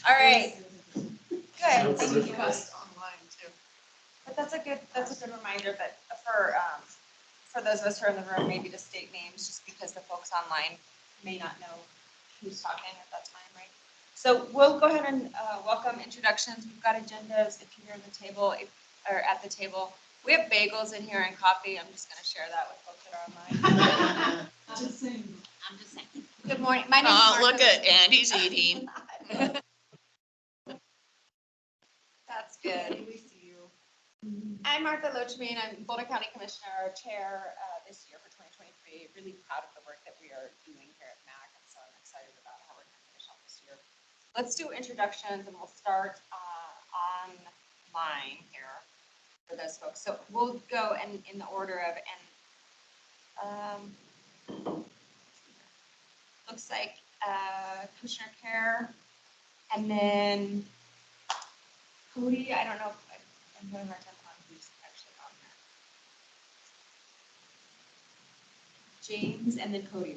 All right. Good. Thank you. Online too. But that's a good reminder that for those of us who are in the room, maybe to state names, just because the folks online may not know who's talking at that time, right? So we'll go ahead and welcome introductions. We've got agendas if you're at the table, We have bagels in here and coffee. I'm just going to share that with folks that are online. I'm just saying. Good morning. My name is Oh, Martha. look at Andy's eating. That's good. We see you. I'm Martha Loachman. I'm Boulder County Commissioner Chair this year for 2023. Really proud of the work that we are doing here at MACC, and so I'm excited about how we're going to finish out this year. Let's do introductions, and we'll start online here for those folks. So we'll go in the order of, looks like Commissioner Kerr, and then Cody. I don't know if I'm having a hard time on who's actually on there. James, and then Cody.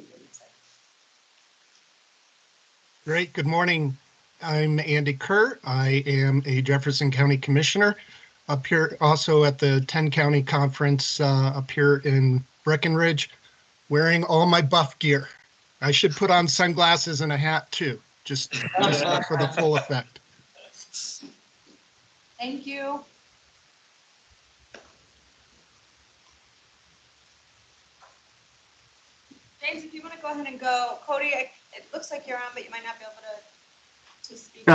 Great. Good morning. I'm Andy Kerr. I am a Jefferson County Commissioner up here also at the 10 County Conference up here in Breckenridge, wearing all my buff gear. I should put on sunglasses and a hat too, just for the full effect. Thank you. James, if you want to go ahead and go. Cody, it looks like you're on, but you might not be able to speak.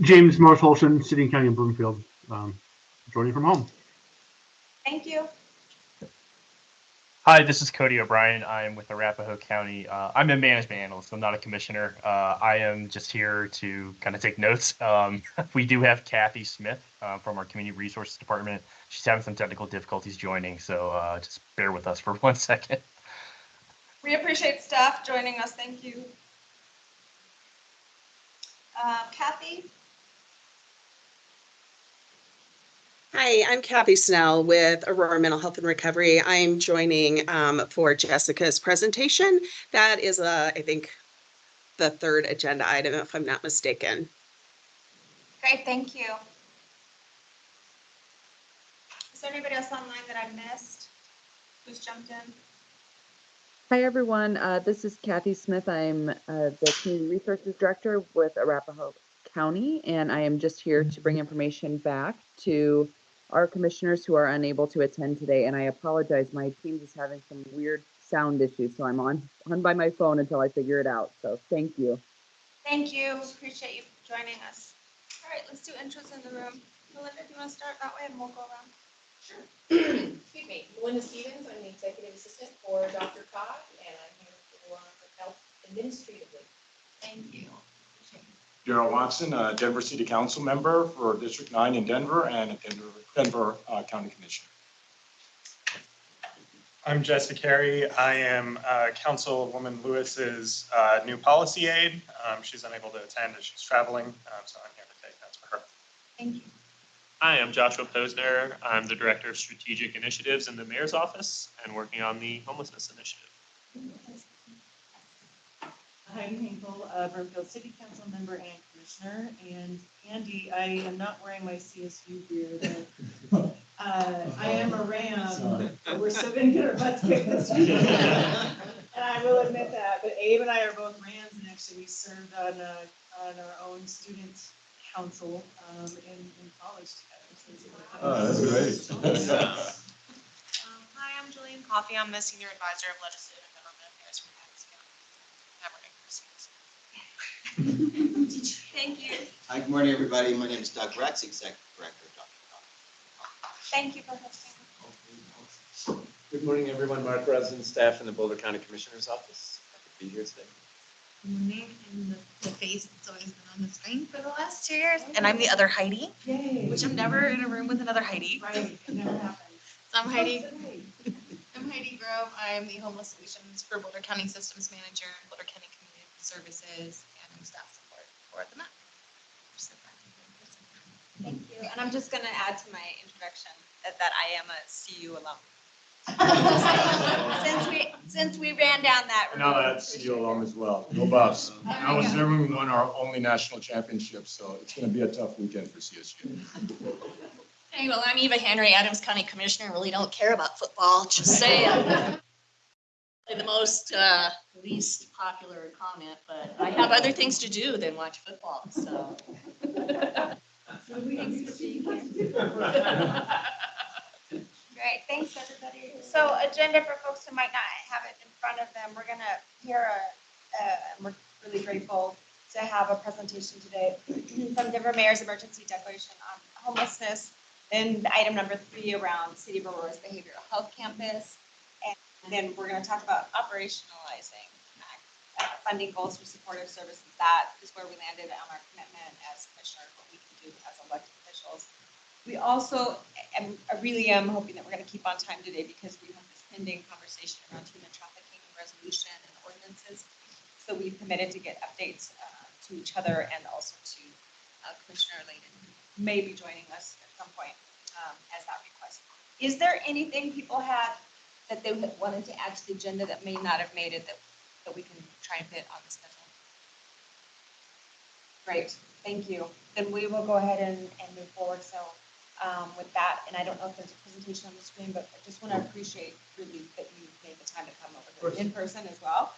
James Marsh-Olson, City and County of Bloomfield, joining from home. Thank you. Hi, this is Cody O'Brien. I'm with Arapahoe County. I'm a management analyst. I'm not a commissioner. I am just here to kind of take notes. We do have Kathy Smith from our Community Resources Department. She's having some technical difficulties joining, so just bear with us for 1 second. We appreciate staff joining us. Thank you. Kathy? Hi, I'm Kathy Snell with Aurora Mental Health and Recovery. I'm joining for Jessica's presentation. That is, I think, the third agenda item, if I'm not mistaken. Great, thank you. Is there anybody else online that I missed? Who's jumped in? Hi, everyone. This is Kathy Smith. I'm the Community Resources Director with Arapahoe County, and I am just here to bring information back to our commissioners who are unable to attend today. And I apologize, my team is having some weird sound issues, so I'm on by my phone until I figure it out. So thank you. Thank you. Appreciate you joining us. All right, let's do intros in the room. Melinda, if you want to start that way, and we'll go around. Sure. Excuse me, Melinda Stevens. I'm the executive assistant for Dr. Cobb, and I'm here for help administratively. Thank you. Darrell Watson, Denver City Council member for District 9 in Denver and a Denver County Commissioner. I'm Jessica Carey. I am Councilwoman Lewis's new policy aide. She's unable to attend as she's traveling, so I'm here to take that for her. Thank you. Hi, I'm Joshua Posner. I'm the Director of Strategic Initiatives in the Mayor's Office and working on the Homelessness Initiative. Heidi Hinkle, Broomfield City Council member and Commissioner. And Andy, I am not wearing my CSU gear, but I am a Ram, but we're still going to get our butts kicked this week. And I will admit that. But Abe and I are both Rams, and actually we served on our own student council in college together. Oh, that's great. Hi, I'm Julian Coffey. I'm the Senior Advisor of Legislative and Government Affairs for Madison County. Thank you. Hi, good morning, everybody. My name is Doug Rex, Executive Director of Dr. Cobb. Thank you for hosting. Good morning, everyone. Mark Rosen, staff in the Boulder County Commissioner's Office. Happy to be here today. Good morning. I'm the face that's always been on the screen for the last 2 years. And I'm the other Heidi, which I'm never in a room with another Heidi. Right, it never happens. So I'm Heidi. I'm Heidi Grove. I'm the Homeless Solutions for Boulder County Systems Manager, Boulder County Community Services, and staff support for the MACC. Thank you. And I'm just going to add to my introduction that I am a CU alum. Since we ran down that road. Now that's CU alum as well. Go Buffs. I was there when we won our only national championship, so it's going to be a tough weekend for CSU. Hey, well, I'm Eva Henry, Adams County Commissioner, really don't care about football, just saying. The most, least popular comment, but I have other things to do than watch football, so. Great, thanks, everybody. So agenda for folks who might not have it in front of them, we're gonna hear we're really grateful to have a presentation today from Denver Mayor's Emergency Declaration on Homelessness, and item number 3 around City of Aurora's Behavioral Health Campus. And then we're gonna talk about operationalizing funding goals for supportive services. That is where we landed on our commitment as commissioners, what we can do as elected officials. We also, I really am hoping that we're going to keep on time today because we have this pending conversation around human trafficking and resolution and ordinances. So we've committed to get updates to each other and also to Commissioner Layden, who may be joining us at some point as that request. Is there anything people had that they wanted to add to the agenda that may not have made it that we can try and fit on the schedule? Great, thank you. Then we will go ahead and move forward. So with that, and I don't know if there's a presentation on the screen, but I just want to appreciate really that you made the time to come over here in person as well,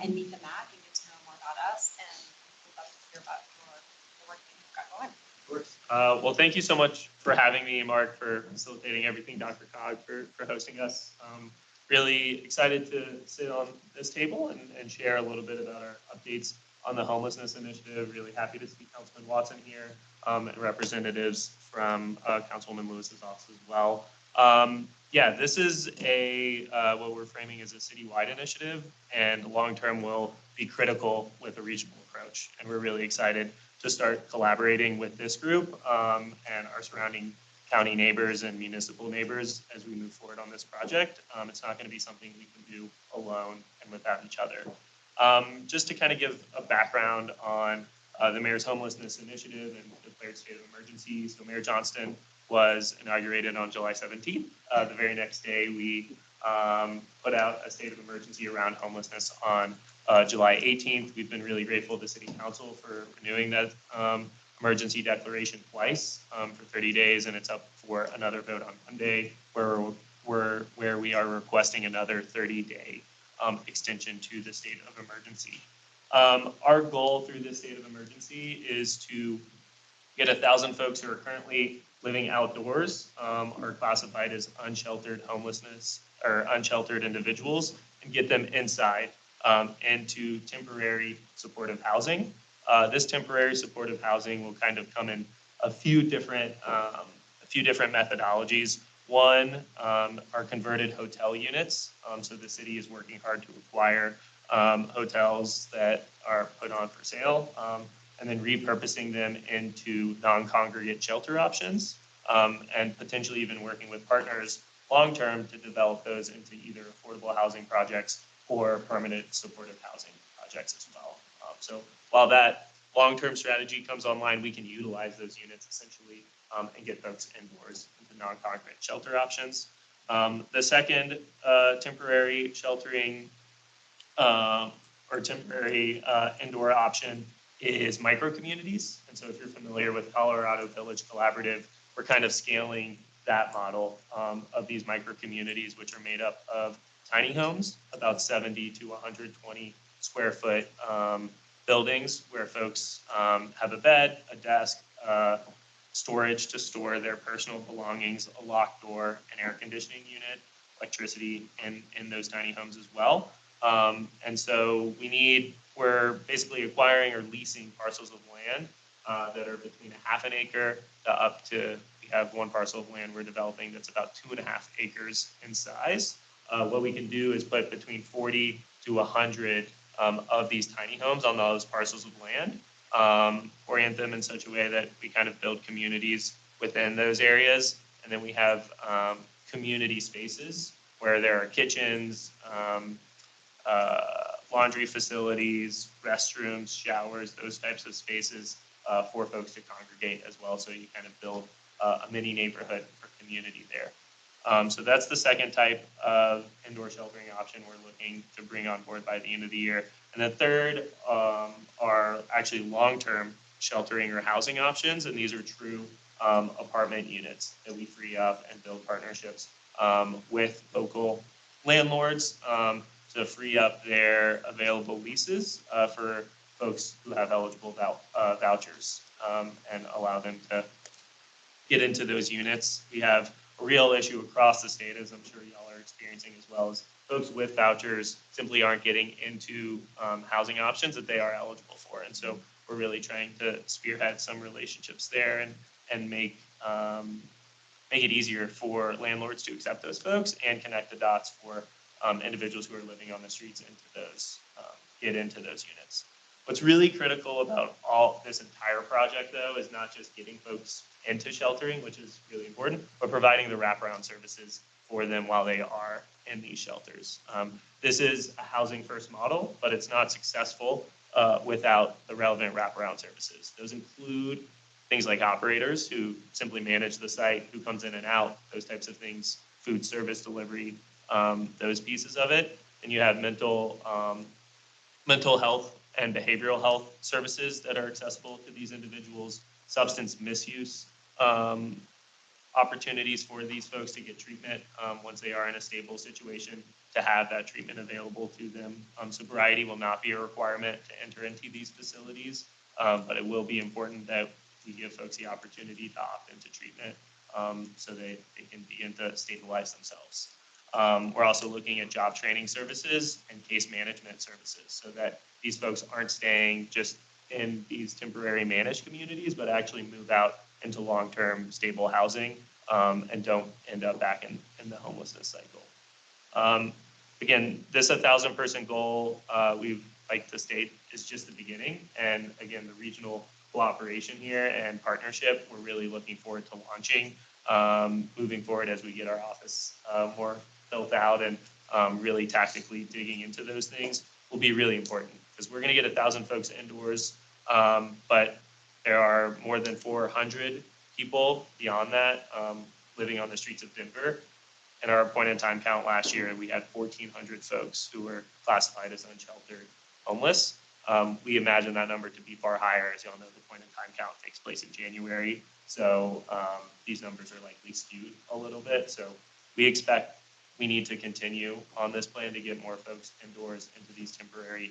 and meet the MACC and get to know more about us, and we'd love to hear about the work that you've got going. Well, thank you so much for having me, Mark, for facilitating everything, Dr. Cog, for hosting us. Really excited to sit on this table and share a little bit about our updates on the homelessness initiative. Really happy to see Councilman Watson here and representatives from Councilwoman Lewis's office as well. Yeah, this is what we're framing as a citywide initiative, and long-term will be critical with a regional approach. And we're really excited to start collaborating with this group and our surrounding county neighbors and municipal neighbors as we move forward on this project. It's not going to be something we can do alone and without each other. Just to kind of give a background on the Mayor's Homelessness Initiative and declared state of emergency. So Mayor Johnston was inaugurated on July 17th. The very next day, we put out a state of emergency around homelessness on July 18th. We've been really grateful to City Council for renewing that emergency declaration twice for 30 days, and it's up for another vote on Monday, where we are requesting another 30-day extension to the state of emergency. Our goal through this state of emergency is to get 1,000 folks who are currently living outdoors, are classified as unsheltered homelessness or unsheltered individuals, and get them inside into temporary supportive housing. This temporary supportive housing will kind of come in a few different methodologies. One are converted hotel units. So the city is working hard to acquire hotels that are put on for sale, and then repurposing them into non-congregate shelter options, and potentially even working with partners long-term to develop those into either affordable housing projects or permanent supportive housing projects as well. So while that long-term strategy comes online, we can utilize those units essentially and get folks indoors into non-congregate shelter options. The second temporary sheltering or temporary indoor option is micro-communities. And so if you're familiar with Colorado Village Collaborative, we're kind of scaling that model of these micro-communities, which are made up of tiny homes, about 70 to 120 square foot buildings where folks have a bed, a desk, storage to store their personal belongings, a locked door, an air conditioning unit, electricity in those tiny homes as well. And so we're basically acquiring or leasing parcels of land that are between 1/2 acre to up to, we have one parcel of land we're developing that's about 2.5 acres in size. What we can do is put between 40 to 100 of these tiny homes on those parcels of land, orient them in such a way that we kind of build communities within those areas. And then we have community spaces where there are kitchens, laundry facilities, restrooms, showers, those types of spaces for folks to congregate as well. So you kind of build a mini neighborhood for community there. So that's the second type of indoor sheltering option we're looking to bring on board by the end of the year. And the third are actually long-term sheltering or housing options, and these are true apartment units that we free up and build partnerships with local landlords to free up their available leases for folks who have eligible vouchers and allow them to get into those units. We have a real issue across the state, as I'm sure y'all are experiencing as well, as folks with vouchers simply aren't getting into housing options that they are eligible for. And so we're really trying to spearhead some relationships there and make it easier for landlords to accept those folks and connect the dots for individuals who are living on the streets get into those units. What's really critical about all this entire project, though, is not just getting folks into sheltering, which is really important, but providing the wraparound services for them while they are in these shelters. This is a housing first model, but it's not successful without the relevant wraparound services. Those include things like operators who simply manage the site, who comes in and out, those types of things, food service delivery, those pieces of it. And you have mental health and behavioral health services that are accessible to these individuals, substance misuse opportunities for these folks to get treatment once they are in a stable situation, to have that treatment available to them. Sobriety will not be a requirement to enter into these facilities, but it will be important that we give folks the opportunity to opt into treatment so they can begin to stabilize themselves. We're also looking at job training services and case management services so that these folks aren't staying just in these temporary managed communities, but actually move out into long-term stable housing and don't end up back in the homelessness cycle. Again, this 1,000-person goal, we've like to state, is just the beginning. And again, the regional cooperation here and partnership, we're really looking forward to launching moving forward as we get our office more built out and really tactically digging into those things will be really important because we're going to get 1,000 folks indoors, but there are more than 400 people beyond that living on the streets of Denver. In our point in time count last year, we had 1,400 folks who were classified as unsheltered homeless. We imagine that number to be far higher, as y'all know, the point in time count takes place in January. So these numbers are likely skewed a little bit. So we expect we need to continue on this plan to get more folks indoors into these temporary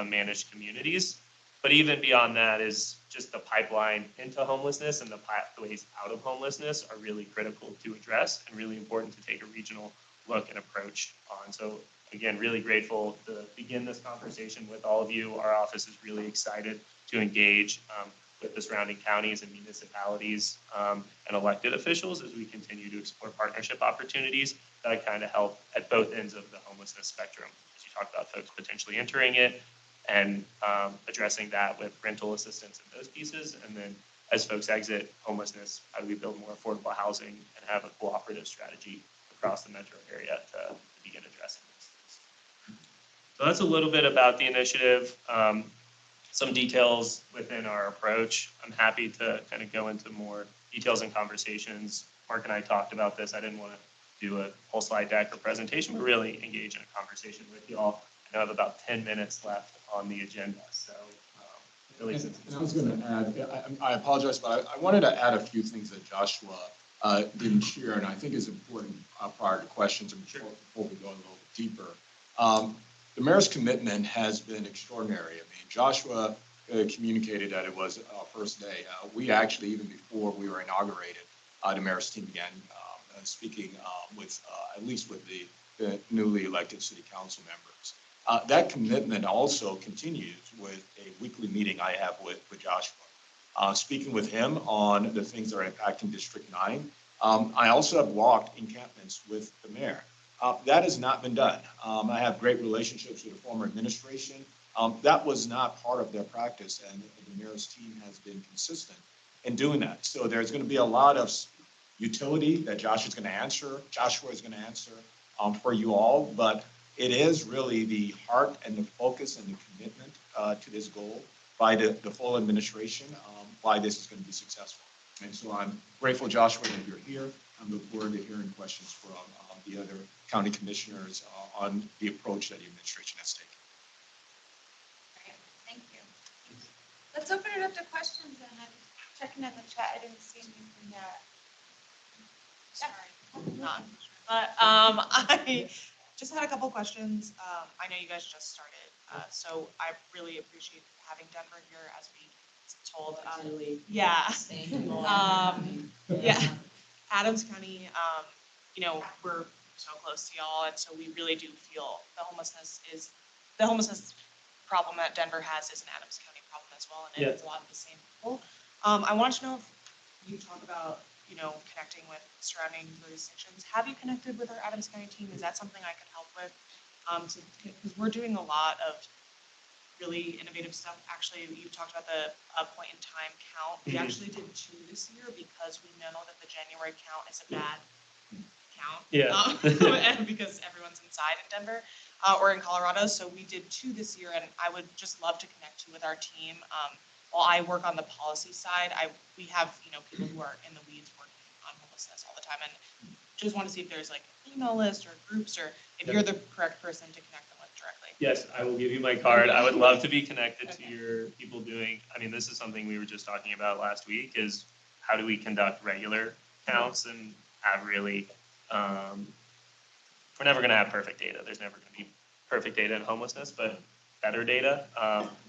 managed communities. But even beyond that is just the pipeline into homelessness and the pathways out of homelessness are really critical to address and really important to take a regional look and approach on. So again, really grateful to begin this conversation with all of you. Our office is really excited to engage with the surrounding counties and municipalities and elected officials as we continue to explore partnership opportunities that kind of help at both ends of the homelessness spectrum. As you talk about folks potentially entering it and addressing that with rental assistance and those pieces. And then as folks exit homelessness, how do we build more affordable housing and have a cooperative strategy across the metro area to begin addressing these things. So that's a little bit about the initiative. Some details within our approach. I'm happy to kind of go into more details and conversations. Mark and I talked about this. I didn't want to do a whole slide deck or presentation, but really engage in a conversation with y'all. I have about 10 minutes left on the agenda. So really, and I was going to add, I apologize, but I wanted to add a few things that Joshua didn't share, and I think is important prior to questions and before we go a little deeper. The mayor's commitment has been extraordinary. I mean, Joshua communicated that it was our first day. We actually, even before we were inaugurated, the mayor's team began speaking with, at least with the newly elected city council members. That commitment also continues with a weekly meeting I have with Joshua. Speaking with him on the things that are impacting District 9. I also have walked encampments with the mayor. That has not been done. I have great relationships with the former administration. That was not part of their practice, and the mayor's team has been consistent in doing that. So there's going to be a lot of utility that Joshua is going to answer for you all, but it is really the heart and the focus and the commitment to this goal by the full administration, why this is going to be successful. And so I'm grateful, Joshua, that you're here. I look forward to hearing questions from the other county commissioners on the approach that the administration has taken. Great, thank you. Let's open it up to questions, and I'm checking at the chat. I didn't see anything yet. Sorry, not. But I just had a couple questions. I know you guys just started, so I really appreciate having Denver here as we told. Yeah. Thank you. Yeah. Adams County, you know, we're so close to y'all, and so we really do feel the homelessness problem that Denver has is an Adams County problem as well, and it's a lot of the same people. I wanted to know if you talk about, you know, connecting with surrounding jurisdictions. Have you connected with our Adams County team? Is that something I could help with? Because we're doing a lot of really innovative stuff. Actually, you talked about the point in time count. We actually did 2 this year because we know that the January count is a bad count. And because everyone's inside in Denver or in Colorado. So we did 2 this year, and I would just love to connect you with our team. While I work on the policy side, we have, you know, people who are in the weeds working on homelessness all the time, and just want to see if there's like an email list or groups, or if you're the correct person to connect them with directly. Yes, I will give you my card. I would love to be connected to your people doing, I mean, this is something we were just talking about last week, is how do we conduct regular counts and have really, we're never gonna have perfect data. There's never gonna be perfect data in homelessness, but better data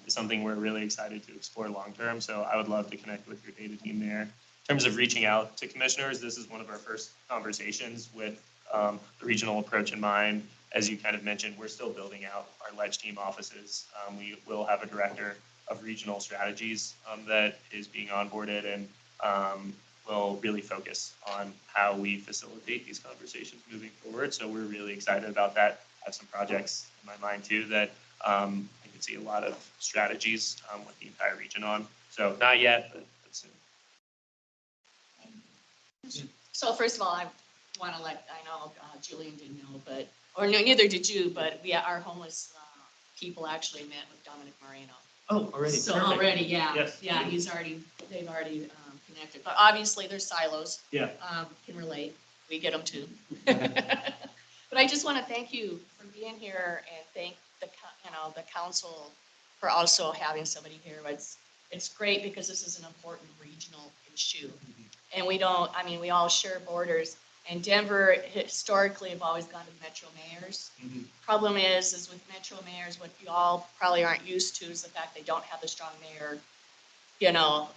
is something we're really excited to explore long-term. So I would love to connect with your data team there. In terms of reaching out to commissioners, this is one of our first conversations with the regional approach in mind. As you kind of mentioned, we're still building out our ledge team offices. We will have a director of regional strategies that is being onboarded, and will really focus on how we facilitate these conversations moving forward. So we're really excited about that. I have some projects in my mind too that I can see a lot of strategies with the entire region on. So not yet, but soon. So first of all, I want to I know Julian didn't know, but, or no, neither did you, but our homeless people actually met with Dominic Moreno. Oh, already. So Perfect. already, yeah. Yes. Yeah, they've already connected. But obviously there's silos. Yeah. Can relate. We get them too. But I just want to thank you for being here, and thank the council for also having somebody here. It's great because this is an important regional issue. And we all share borders, and Denver historically have always gone to metro mayors. Problem is with metro mayors, what you all probably aren't used to is the fact they don't have the strong mayor, you know,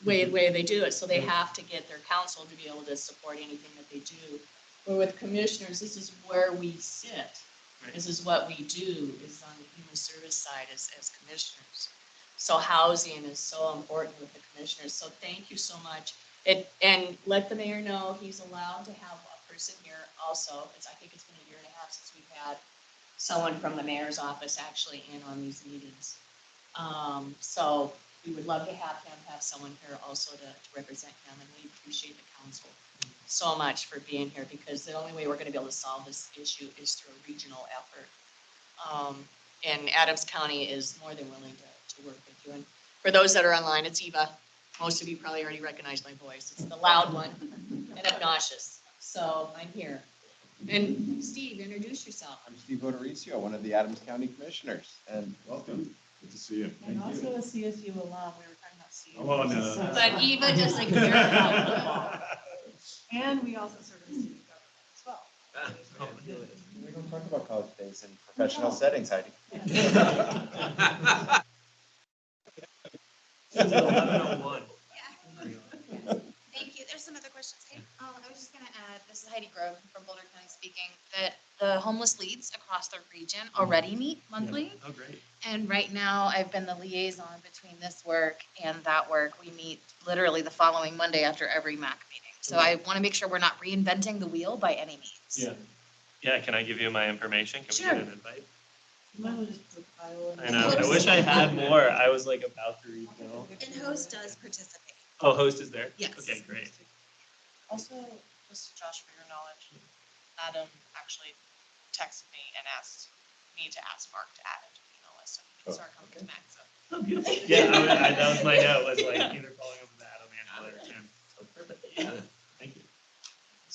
way they do it. So they have to get their council to be able to support anything that they do. But with commissioners, this is where we sit. This is what we do, is on the human service side as commissioners. So housing is so important with the commissioners. So thank you so much. And let the mayor know he's allowed to have a person here also. I think it's been 1.5 years since we've had someone from the mayor's office actually in on these meetings. So we would love to have him have someone here also to represent him, and we appreciate the council so much for being here, because the only way we're going to be able to solve this issue is through a regional effort. And Adams County is more than willing to work with you. And for those that are online, it's Eva. Most of you probably already recognize my voice. It's the loud one and obnoxious. So I'm here. And Steve, introduce yourself. I'm Steve Odorizio, one of the Adams County Commissioners, and welcome. Good to see you. And also a CSU alum. We were talking about CSU. Oh, no. But Eva doesn't care about football. And we also serve in student government as well. We don't talk about college days in professional settings, Heidi. Thank you. There's some other questions. Hey, I was just gonna add, this is Heidi Grove from Boulder County speaking, that the homeless leads across the region already meet monthly. Oh, great. And right now, I've been the liaison between this work and that work. We meet literally the following Monday after every MACC meeting. So I want to make sure we're not reinventing the wheel by any means. Yeah. Yeah, can I give you my information? Can we Sure. get an invite? You might as well just put Kyle in. I know. I wish I had more. I was like about to read no. And host does participate. Oh, host is there? Yes. Okay, great. Also, just Josh, for your knowledge, Adam actually texted me and asked me to ask Mark to add it to the email list so he can start coming to MACC. So. Oh, beautiful. Yeah, that was my note, was like either calling him Adam, Angela, or Tim. So perfect. Yeah, thank you.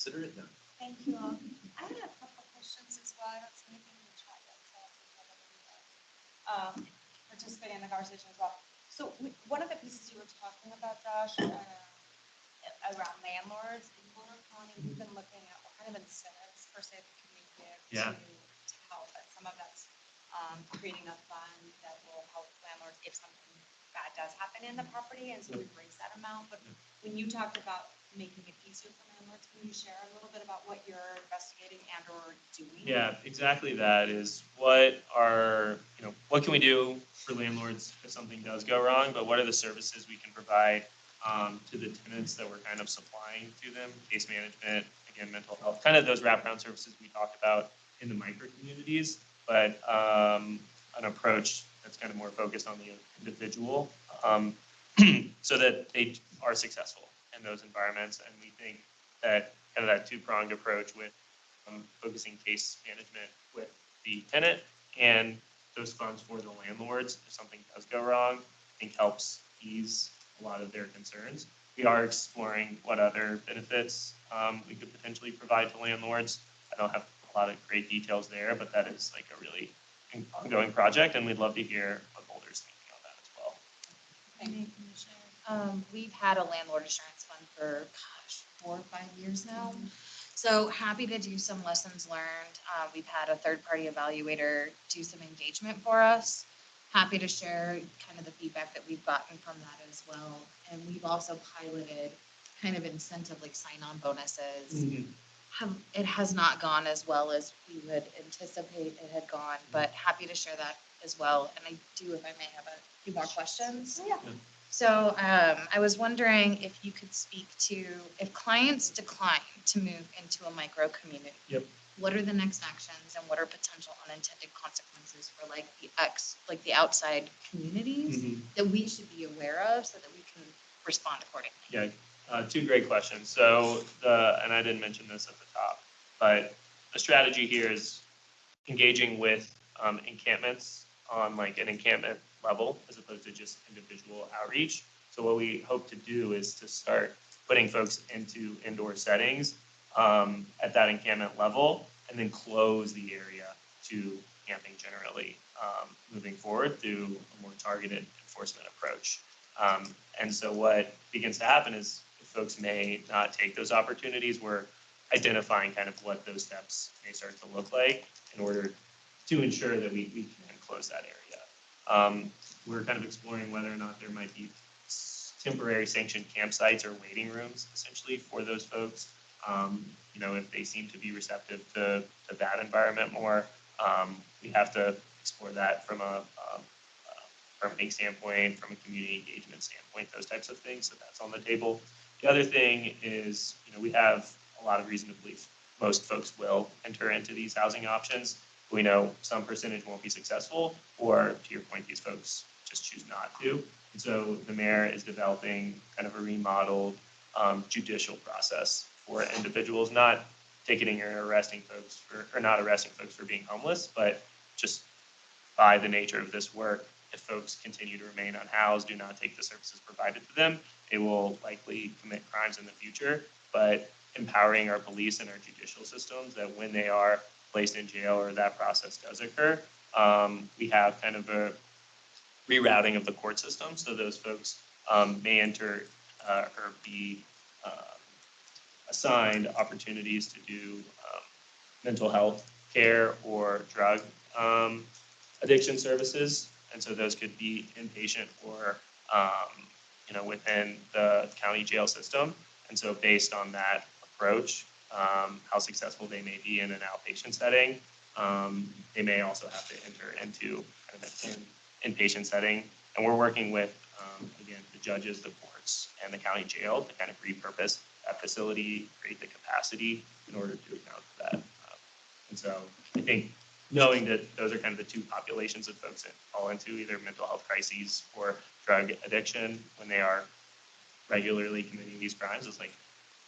consider it done. Thank you all. I had a couple questions as well. I don't see anything in the chat yet, so I'll see if everybody does. Participate in the conversation as well. So one of the pieces you were talking about, Josh, around landlords in Boulder County, we've been looking at what kind of incentives per se that can we give to help. And some of that's creating a fund that will help landlords if something bad does happen in the property, and so we raise that amount. But when you talked about making it easier for landlords, can you share a little bit about what you're investigating and or doing? Yeah, exactly. That is what what can we do for landlords if something does go wrong, but what are the services we can provide to the tenants that we're kind of supplying to them, case management, again, mental health, kind of those wraparound services we talked about in the micro communities, but an approach that's kind of more focused on the individual so that they are successful in those environments. And we think that kind of that two-pronged approach with focusing case management with the tenant and those funds for the landlords if something does go wrong, I think helps ease a lot of their concerns. We are exploring what other benefits we could potentially provide to landlords. I don't have a lot of great details there, but that is like a really ongoing project, and we'd love to hear what Boulder's thinking on that as well. We've had a landlord assurance fund for, 4 or 5 years now. So happy to do some lessons learned. We've had a third-party evaluator do some engagement for us. Happy to share kind of the feedback that we've gotten from that as well. And we've also piloted kind of incentive, like sign-on bonuses. It has not gone as well as we would anticipate it had gone, but happy to share that as well. And I do, if I may, have a few more questions. Yeah. So I was wondering if you could speak to if clients decline to move into a micro community. Yep. What are the next actions and what are potential unintended consequences for like the outside communities that we should be aware of so that we can respond accordingly? Yeah, two great questions. So and I didn't mention this at the top, but the strategy here is engaging with encampments on like an encampment level as opposed to just individual outreach. So what we hope to do is to start putting folks into indoor settings at that encampment level and then close the area to camping generally moving forward through a more targeted enforcement approach. And so what begins to happen is if folks may not take those opportunities, we're identifying kind of what those steps may start to look like in order to ensure that we can close that area. We're kind of exploring whether or not there might be temporary sanctioned campsites or waiting rooms essentially for those folks. If they seem to be receptive to that environment more, we have to explore that from a permitting standpoint, from a community engagement standpoint, those types of things. So that's on the table. The other thing is, we have a lot of reason to believe most folks will enter into these housing options. We know some percentage won't be successful, or to your point, these folks just choose not to. And so the mayor is developing kind of a remodeled judicial process for individuals, not ticketing or arresting folks not arresting folks for being homeless, but just by the nature of this work, if folks continue to remain unhoused, do not take the services provided to them, they will likely commit crimes in the future. But empowering our police and our judicial systems that when they are placed in jail or that process does occur, we have kind of a rerouting of the court system. So those folks may enter or be assigned opportunities to do mental health care or drug addiction services. And so those could be inpatient or, within the county jail system. And so based on that approach, how successful they may be in an outpatient setting, they may also have to enter into kind of an inpatient setting. And we're working with, again, the judges, the courts, and the county jail to kind of repurpose that facility, create the capacity in order to account for that. And so I think knowing that those are kind of the two populations of folks that fall into either mental health crises or drug addiction when they are regularly committing these crimes is like,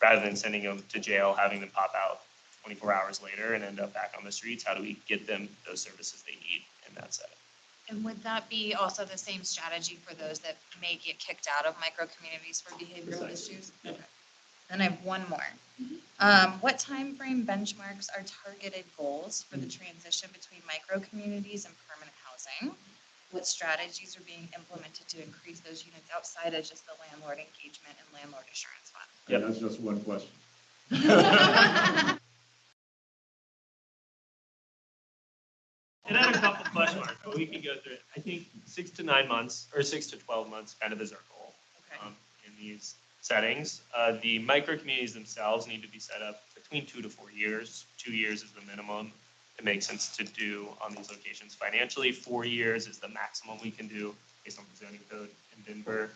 rather than sending them to jail, having them pop out 24 hours later and end up back on the streets, how do we get them those services they need in that setting? And would that be also the same strategy for those that may get kicked out of micro communities for behavioral issues? Yeah. Okay. Then I have one more. What timeframe benchmarks are targeted goals for the transition between micro communities and permanent housing? What strategies are being implemented to increase those units outside of just the landlord engagement and landlord assurance fund? Yeah, that's just one question. It had a couple question marks, but we can go through it. I think 6 to 9 months or 6 to 12 months kind of is our goal in these settings. The micro communities themselves need to be set up between 2 to 4 years. 2 years is the minimum. It makes sense to do on these locations financially. 4 years is the maximum we can do based on the zoning code in Denver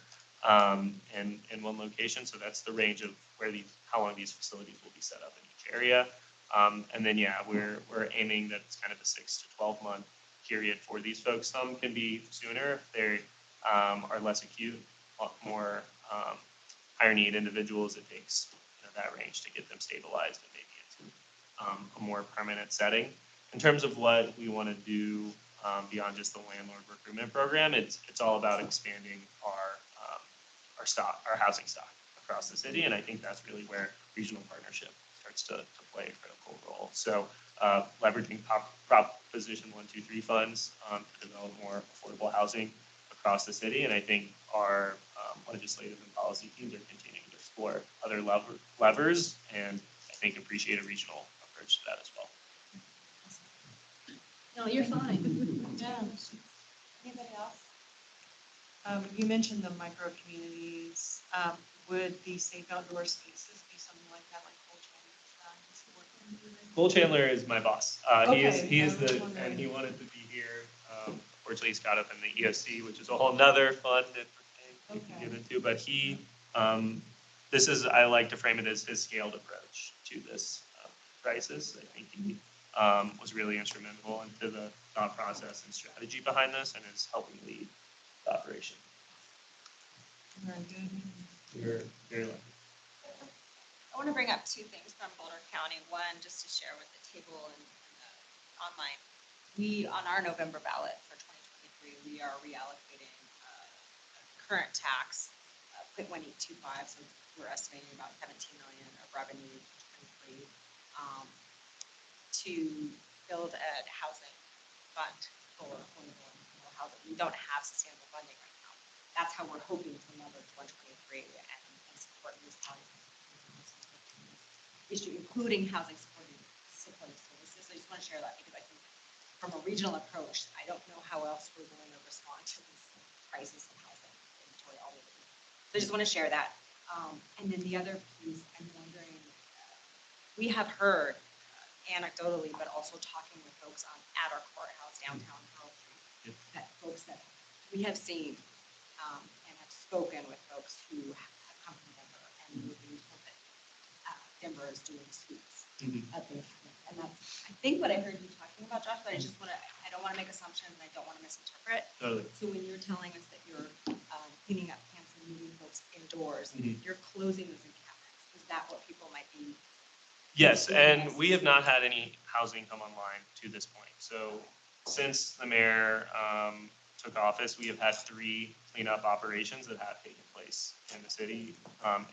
in one location. So that's the range of where how long these facilities will be set up in each area. And then, yeah, we're aiming that it's kind of a 6 to 12 month period for these folks. Some can be sooner if they are less acute, more higher need individuals. It takes that range to get them stabilized and maybe into a more permanent setting. In terms of what we want to do beyond just the landlord recruitment program, it's all about expanding our housing stock across the city, and I think that's really where regional partnership starts to play a critical role. So leveraging Proposition 123 funds to develop more affordable housing across the city, and I think our legislative and policy teams are continuing to explore other levers, and I think appreciate a regional approach to that as well. No, you're fine. Yeah. Anybody else? You mentioned the micro communities. Would the safe outdoor spaces be something like that, like Cole Chandler is my boss. He is and he wanted to be here. Unfortunately, he's got up in the EOC, which is a whole nother fund that we can get into. But I like to frame it as his scaled approach to this crisis. I think he was really instrumental into the thought process and strategy behind this, and is helping lead the operation. Very good. You're very lucky. I want to bring up two things from Boulder County. One, just to share with the table and online. We, on our November ballot for 2023, we are reallocating current tax, 0.1825, so we're estimating about 17 million of revenue in 2023 to build a housing fund for affordable housing. We don't have sustainable funding right now. That's how we're hoping to leverage 123 and support these housing issue, including housing supporting services. I just want to share that because I think from a regional approach, I don't know how else we're going to respond to this crisis of housing inventory all over the place. So I just want to share that. And then the other piece, I'm wondering, we have heard anecdotally, but also talking with folks at our courthouse downtown Pearl Street, that folks that we have seen and have spoken with folks who have come from Denver and we're being told that Denver is doing sweeps of their, and that's I think what I heard you talking about, Josh. But I don't want to make assumptions and I don't want to misinterpret. Totally. So when you're telling us that you're cleaning up camps and moving folks indoors, you're closing those encampments. Is that what people might be? Yes, and we have not had any housing come online to this point. So since the mayor took office, we have had 3 cleanup operations that have taken place in the city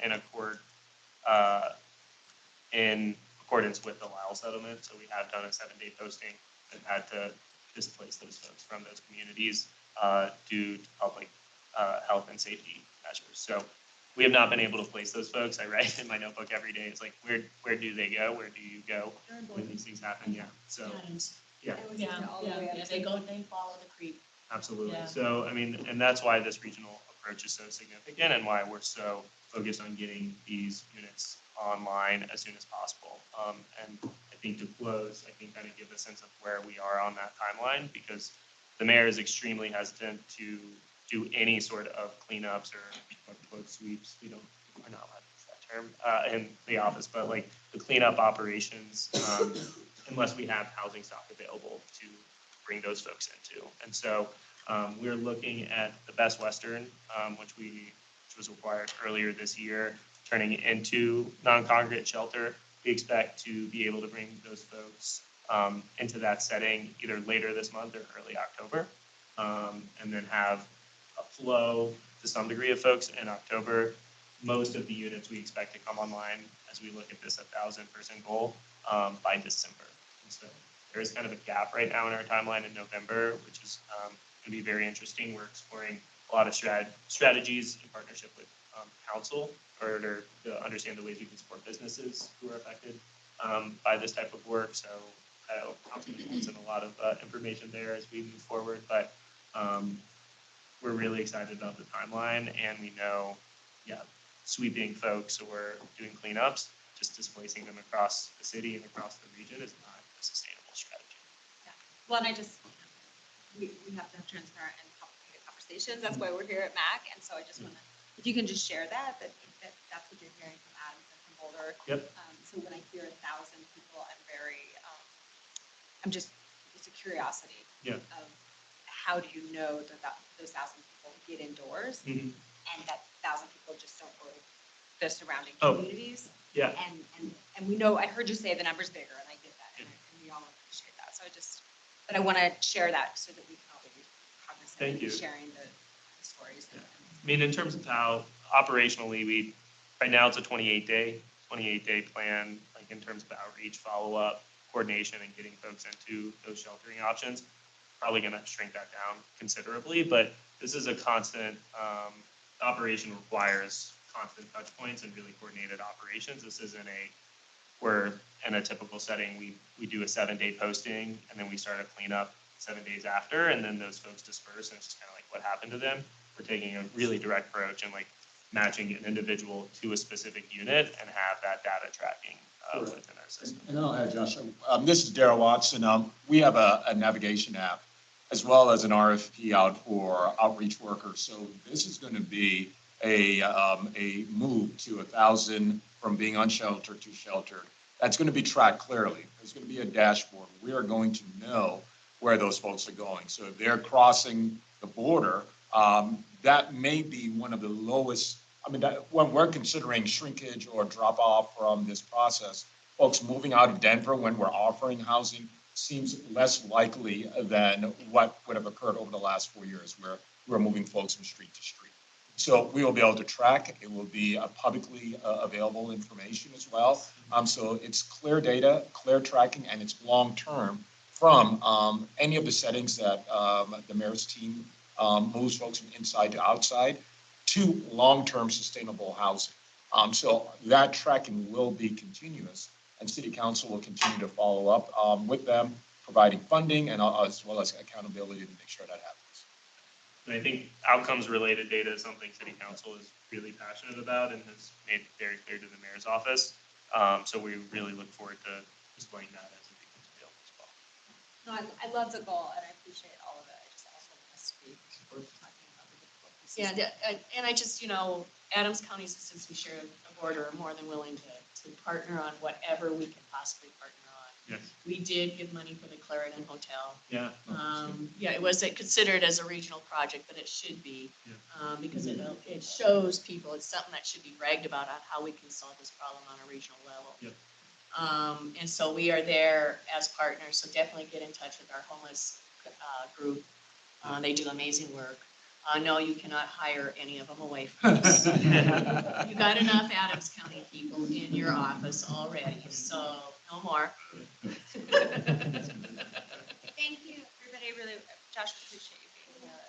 in accordance with the Lyle settlement. So we have done a 7-day posting and had to displace those folks from those communities due to public health and safety measures. So we have not been able to place those folks. I write in my notebook every day. It's like, where do they go? Where do you go when these things happen? Yeah. So yeah. They follow the creek. Absolutely. Yeah. So, I mean, and that's why this regional approach is so significant and why we're so focused on getting these units online as soon as possible. And I think to close, I can kind of give a sense of where we are on that timeline, because the mayor is extremely hesitant to do any sort of cleanups or quote sweeps. We're not allowed to use that term in the office, but like the cleanup operations, unless we have housing stock available to bring those folks into. And so we're looking at the Best Western, which was acquired earlier this year, turning into non-congregate shelter. We expect to be able to bring those folks into that setting either later this month or early October, and then have a flow to some degree of folks in October. most of the units we expect to come online as we look at this 1,000-person goal by December. And so there is kind of a gap right now in our timeline in November, which is going to be very interesting. We're exploring a lot of strategies in partnership with council in order to understand the ways we can support businesses who are affected by this type of work. So council wants in a lot of information there as we move forward, but we're really excited about the timeline, and we know, sweeping folks or doing cleanups, just displacing them across the city and across the region is not a sustainable strategy. Well, and we have to have transparent and complicated conversations. That's why we're here at MACC. And so I just want to, if you can just share that's what you're hearing from Adams and from Boulder. Yep. So when I hear 1,000 people, it's a curiosity of how do you know that those 1,000 people get indoors and that 1,000 people just don't go to the surrounding communities. Yeah. And we know, I heard you say the number's bigger, and I get that, and we all appreciate that. So but I want to share that so that we can all be cognizant of sharing the stories. I mean, in terms of how operationally right now it's a 28-day plan, like in terms of outreach, follow-up, coordination, and getting folks into those sheltering options. Probably going to shrink that down considerably, but this is a constant, operation requires constant touch points and really coordinated operations. This isn't we're in a typical setting, we do a 7-day posting and then we start a cleanup 7 days after, and then those folks disperse, and it's just kind of like what happened to them. We're taking a really direct approach and like matching an individual to a specific unit and have that data tracking within our system. And I'll add, Josh, this is Darrell Watson. We have a navigation app as well as an RFP out for outreach workers. So this is going to be a move to 1,000 from being unsheltered to sheltered. That's going to be tracked clearly. There's going to be a dashboard. We are going to know where those folks are going. So if they're crossing the border, that may be one of the lowest. I mean, when we're considering shrinkage or drop off from this process, folks moving out of Denver when we're offering housing seems less likely than what would have occurred over the last 4 years, where we're moving folks from street to street. So we will be able to track. It will be publicly available information as well. So it's clear data, clear tracking, and it's long-term from any of the settings that the mayor's team moves folks from inside to outside to long-term sustainable housing. So that tracking will be continuous, and City Council will continue to follow up with them, providing funding and as well as accountability to make sure that happens. And I think outcomes-related data is something City Council is really passionate about and has made very clear to the mayor's office. So we really look forward to displaying that as it becomes available as well. No, I love the goal, and I appreciate all of it. I just also want us to be talking about the difficult pieces. Yeah, and I just, Adams County, since we share a border, are more than willing to partner on whatever we can possibly partner on. Yes. We did give money for the Clarendon Hotel. Yeah. It wasn't considered as a regional project, but it should be, because it shows people, it's something that should be bragged about on how we can solve this problem on a regional level. Yep. And so we are there as partners, so definitely get in touch with our homeless group. They do amazing work. No, you cannot hire any of them away from us. You got enough Adams County people in your office already, so no more. Thank you, everybody. Really, Josh, appreciate you being here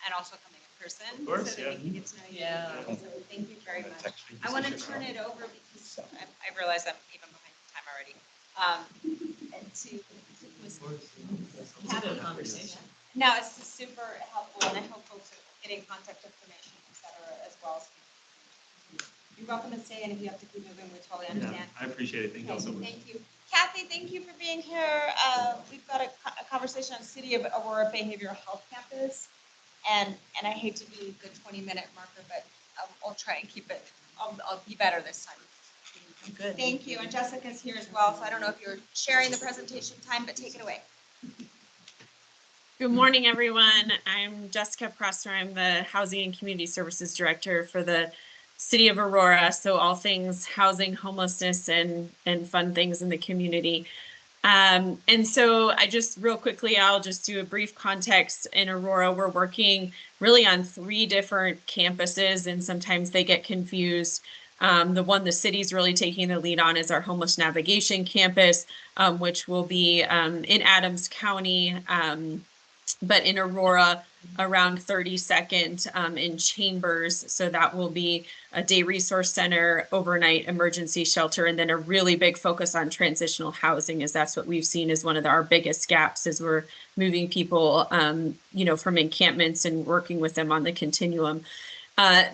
and also coming in person. Of course, so that we can get to know you. Yeah. So thank you very much. I want to turn it over because I realize I'm even behind time already. And to Have a conversation. No, it's super helpful, and I hope folks are getting contact information, et cetera, as well. You're welcome to stay, and if you have to keep moving, we totally understand. I appreciate it. Thank you all so much. Thank you. Kathy, thank you for being here. We've got a conversation on City of Aurora Behavioral Health Campus, and I hate to be the 20-minute marker, but I'll try and keep it. I'll be better this time. Good. Thank you, and Jessica's here as well, so I don't know if you're sharing the presentation time, but take it away. Good morning, everyone. I'm Jessica Prosser. I'm the Housing and Community Services Director for the City of Aurora. So all things housing, homelessness, and fun things in the community. And so I just real quickly, I'll just do a brief context. In Aurora, we're working really on 3 different campuses, and sometimes they get confused. The one the city's really taking the lead on is our homeless navigation campus, which will be in Adams County, but in Aurora around 32nd in Chambers. So that will be a day resource center, overnight emergency shelter, and then a really big focus on transitional housing, as that's what we've seen as one of our biggest gaps as we're moving people, from encampments and working with them on the continuum.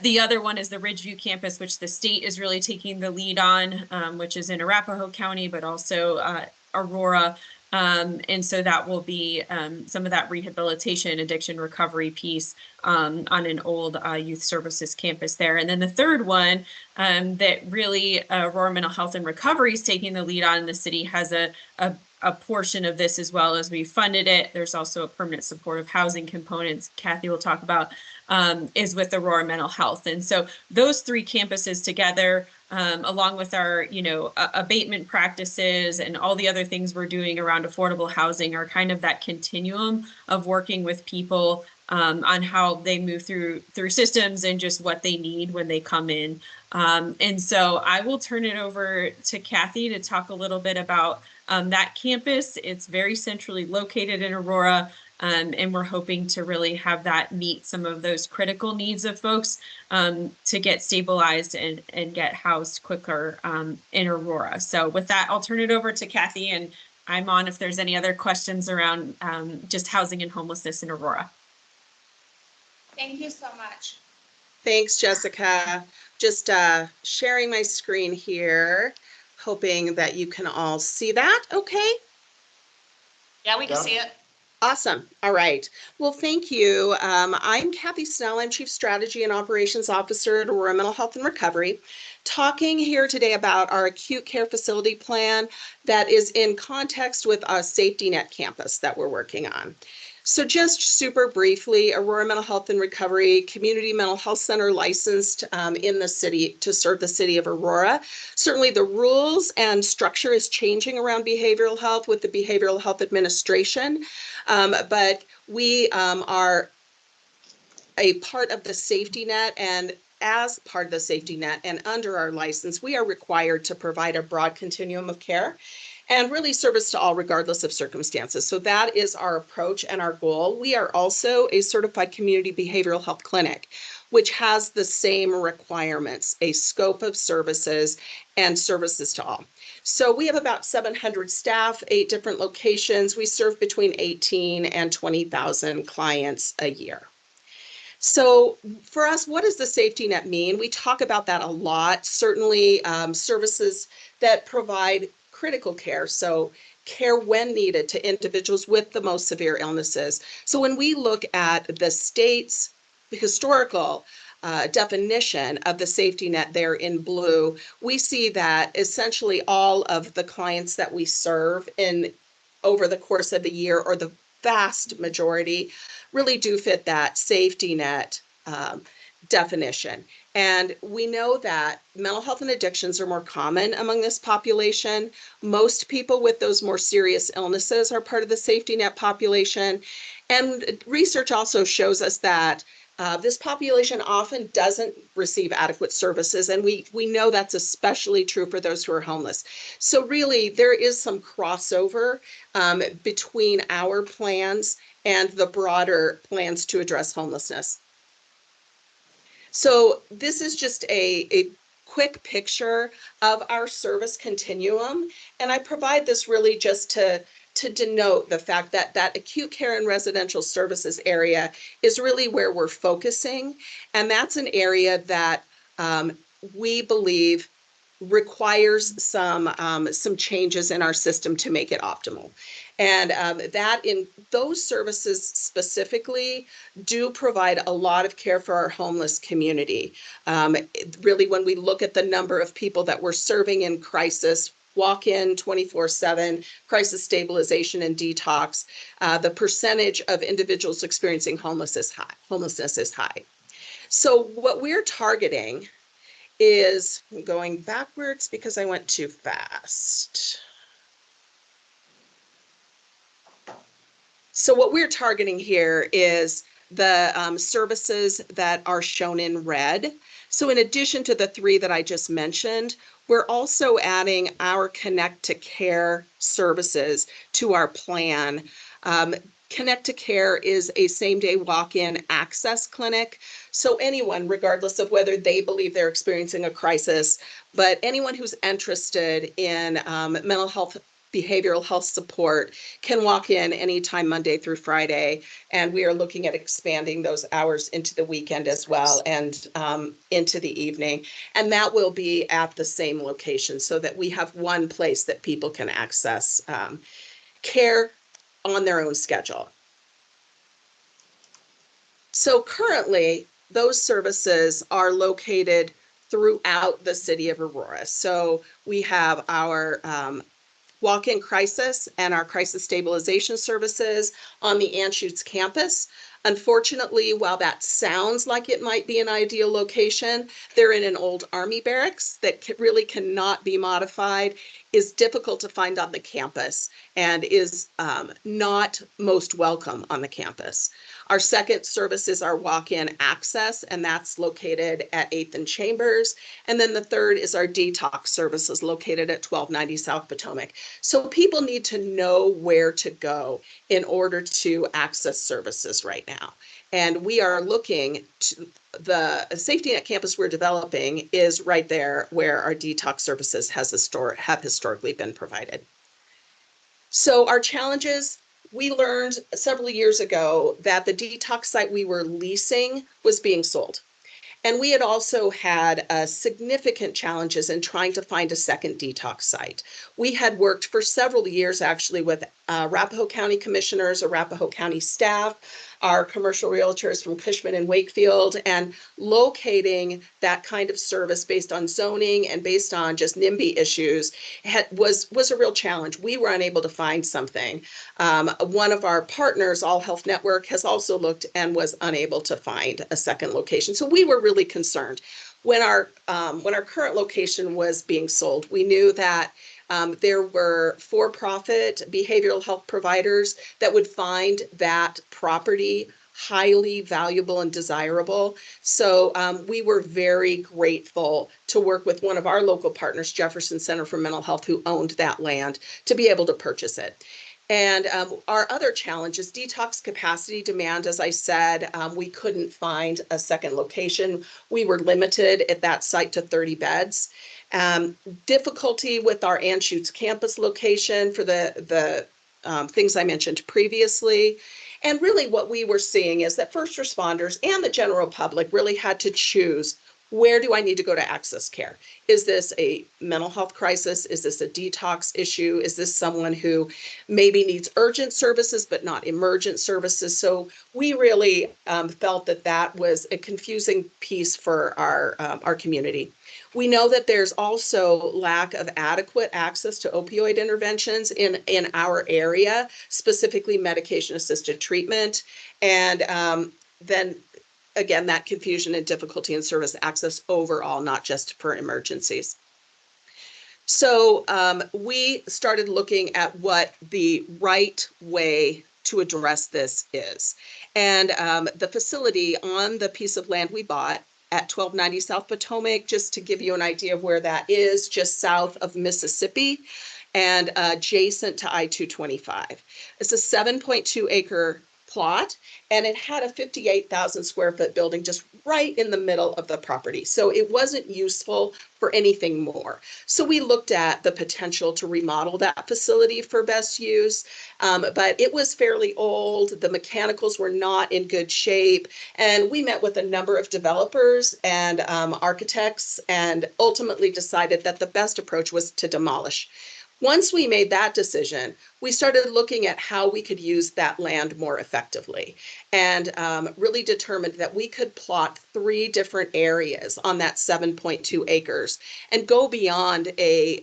The other one is the Ridgeview campus, which the state is really taking the lead on, which is in Arapahoe County, but also Aurora. And so that will be some of that rehabilitation, addiction recovery piece on an old youth services campus there. And then the third one that really Aurora Mental Health and Recovery is taking the lead on, the city has a portion of this as well as we funded it. There's also a permanent supportive housing components Kathy will talk about, is with Aurora Mental Health. And so those 3 campuses together, along with our, abatement practices and all the other things we're doing around affordable housing, are kind of that continuum of working with people on how they move through systems and just what they need when they come in. And so I will turn it over to Kathy to talk a little bit about that campus. It's very centrally located in Aurora. And we're hoping to really have that meet some of those critical needs of folks to get stabilized and get housed quicker in Aurora. So with that, I'll turn it over to Kathy, and I'm on if there's any other questions around just housing and homelessness in Aurora. Thank you so much. Thanks, Jessica. Just sharing my screen here, hoping that you can all see that. Okay. Yeah, we can see it. Awesome. All right. Well, thank you. I'm Kathy Snell. I'm Chief Strategy and Operations Officer at Aurora Mental Health and Recovery, talking here today about our acute care facility plan that is in context with a safety net campus that we're working on. So just super briefly, Aurora Mental Health and Recovery Community Mental Health Center licensed in the city to serve the city of Aurora. Certainly the rules and structure is changing around behavioral health with the Behavioral Health Administration, but we are a part of the safety net, and as part of the safety net and under our license, we are required to provide a broad continuum of care and really service to all regardless of circumstances. So that is our approach and our goal. We are also a certified community behavioral health clinic, which has the same requirements, a scope of services and services to all. So we have about 700 staff, 8 different locations. We serve between 18 and 20,000 clients a year. So for us, what does the safety net mean? We talk about that a lot. Certainly services that provide critical care, so care when needed to individuals with the most severe illnesses. So when we look at the state's historical definition of the safety net there in blue, we see that essentially all of the clients that we serve over the course of the year, or the vast majority, really do fit that safety net definition. And we know that mental health and addictions are more common among this population. Most people with those more serious illnesses are part of the safety net population. And research also shows us that this population often doesn't receive adequate services, and we know that's especially true for those who are homeless. So really, there is some crossover between our plans and the broader plans to address homelessness. So this is just a quick picture of our service continuum, and I provide this really just to denote the fact that that acute care and residential services area is really where we're focusing, and that's an area that we believe requires some changes in our system to make it optimal. And that in those services specifically do provide a lot of care for our homeless community. Really, when we look at the number of people that we're serving in crisis, walk-in 24/7, crisis stabilization and detox, the percentage of individuals experiencing homelessness is high. So what we're targeting is, going backwards because I went too fast. So what we're targeting here is the services that are shown in red. So in addition to the 3 that I just mentioned, we're also adding our Connect to Care services to our plan. Connect to Care is a same-day walk-in access clinic. So anyone, regardless of whether they believe they're experiencing a crisis, but anyone who's interested in mental health, behavioral health support can walk in anytime Monday through Friday. And we are looking at expanding those hours into the weekend as well and into the evening. And that will be at the same location so that we have one place that people can access care on their own schedule. So currently, those services are located throughout the city of Aurora. So we have our walk-in crisis and our crisis stabilization services on the Anschutz campus. Unfortunately, while that sounds like it might be an ideal location, they're in an old Army barracks that really cannot be modified, is difficult to find on the campus, and is not most welcome on the campus. Our second service is our walk-in access, and that's located at 8th and Chambers. And then the third is our detox services located at 1290 South Potomac. So people need to know where to go in order to access services right now. And we are looking to the safety net campus we're developing is right there where our detox services have historically been provided. So our challenges, we learned several years ago that the detox site we were leasing was being sold. And we had also had significant challenges in trying to find a second detox site. We had worked for several years actually with Arapahoe County commissioners, Arapahoe County staff, our commercial realtors from Cushman and Wakefield, and locating that kind of service based on zoning and based on just NIMBY issues was a real challenge. We were unable to find something. One of our partners, All Health Network, has also looked and was unable to find a second location. So we were really concerned. When our current location was being sold, we knew that there were for-profit behavioral health providers that would find that property highly valuable and desirable. So we were very grateful to work with one of our local partners, Jefferson Center for Mental Health, who owned that land, to be able to purchase it. And our other challenge is detox capacity demand. As I said, we couldn't find a second location. We were limited at that site to 30 beds. Difficulty with our Anschutz campus location for the things I mentioned previously. And really what we were seeing is that first responders and the general public really had to choose, where do I need to go to access care? Is this a mental health crisis? Is this a detox issue? Is this someone who maybe needs urgent services but not emergent services? So we really felt that that was a confusing piece for our community. We know that there's also lack of adequate access to opioid interventions in our area, specifically medication-assisted treatment. And then again, that confusion and difficulty in service access overall, not just for emergencies. So we started looking at what the right way to address this is. And the facility on the piece of land we bought at 1290 South Potomac, just to give you an idea of where that is, just south of Mississippi and adjacent to I-225. It's a 7.2 acre plot, and it had a 58,000 square foot building just right in the middle of the property. So it wasn't useful for anything more. So we looked at the potential to remodel that facility for best use, but it was fairly old. The mechanicals were not in good shape. And we met with a number of developers and architects and ultimately decided that the best approach was to demolish. Once we made that decision, we started looking at how we could use that land more effectively and really determined that we could plot 3 different areas on that 7.2 acres and go beyond a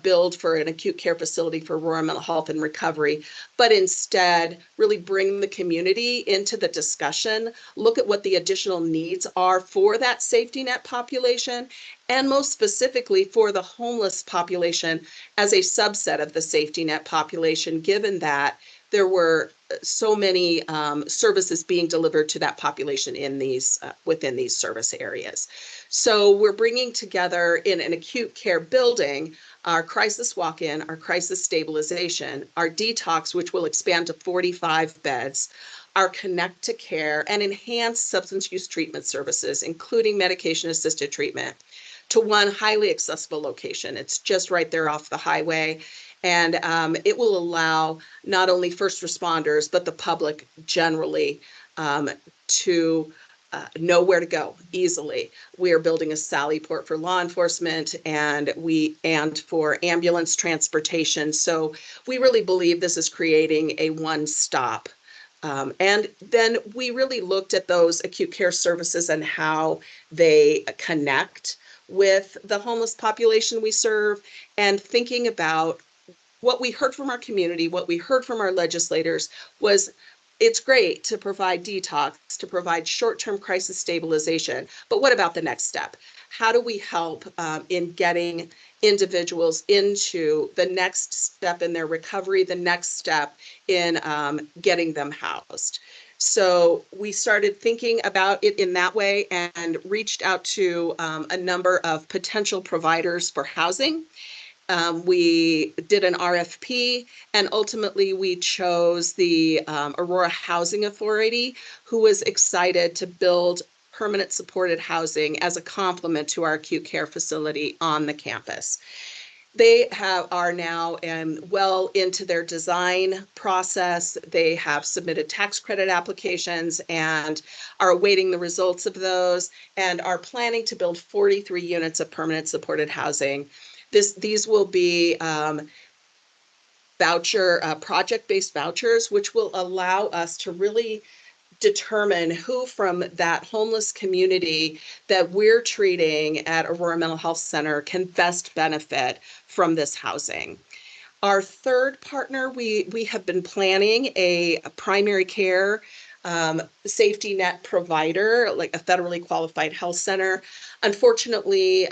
build for an acute care facility for Aurora Mental Health and Recovery, but instead really bring the community into the discussion, look at what the additional needs are for that safety net population, and most specifically for the homeless population as a subset of the safety net population, given that there were so many services being delivered to that population in these within these service areas. So we're bringing together in an acute care building our crisis walk-in, our crisis stabilization, our detox, which will expand to 45 beds, our connect to care, and enhanced substance use treatment services, including medication-assisted treatment, to one highly accessible location. It's just right there off the highway. And it will allow not only first responders, but the public generally to know where to go easily. We are building a Sally Port for law enforcement and for ambulance transportation. So we really believe this is creating a one-stop. And then we really looked at those acute care services and how they connect with the homeless population we serve, and thinking about what we heard from our community, what we heard from our legislators was it's great to provide detox, to provide short-term crisis stabilization, but what about the next step? How do we help in getting individuals into the next step in their recovery, the next step in getting them housed? So we started thinking about it in that way and reached out to a number of potential providers for housing. We did an RFP, and ultimately we chose the Aurora Housing Authority, who was excited to build permanent supported housing as a complement to our acute care facility on the campus. They are now well into their design process. They have submitted tax credit applications and are awaiting the results of those, and are planning to build 43 units of permanent supported housing. These will be project-based vouchers, which will allow us to really determine who from that homeless community that we're treating at Aurora Mental Health Center can best benefit from this housing. Our third partner, we have been planning a primary care safety net provider, like a federally qualified health center. Unfortunately,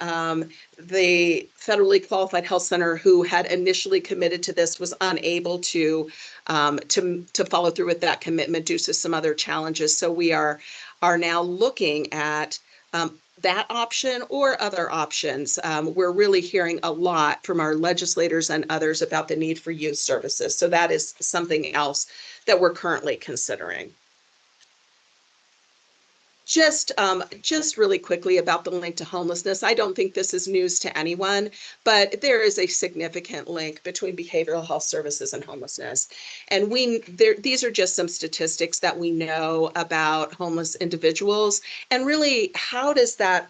the federally qualified health center who had initially committed to this was unable to follow through with that commitment due to some other challenges. So we are now looking at that option or other options. We're really hearing a lot from our legislators and others about the need for youth services. So that is something else that we're currently considering. Just really quickly about the link to homelessness. I don't think this is news to anyone, but there is a significant link between behavioral health services and homelessness. And these are just some statistics that we know about homeless individuals. And really, how does that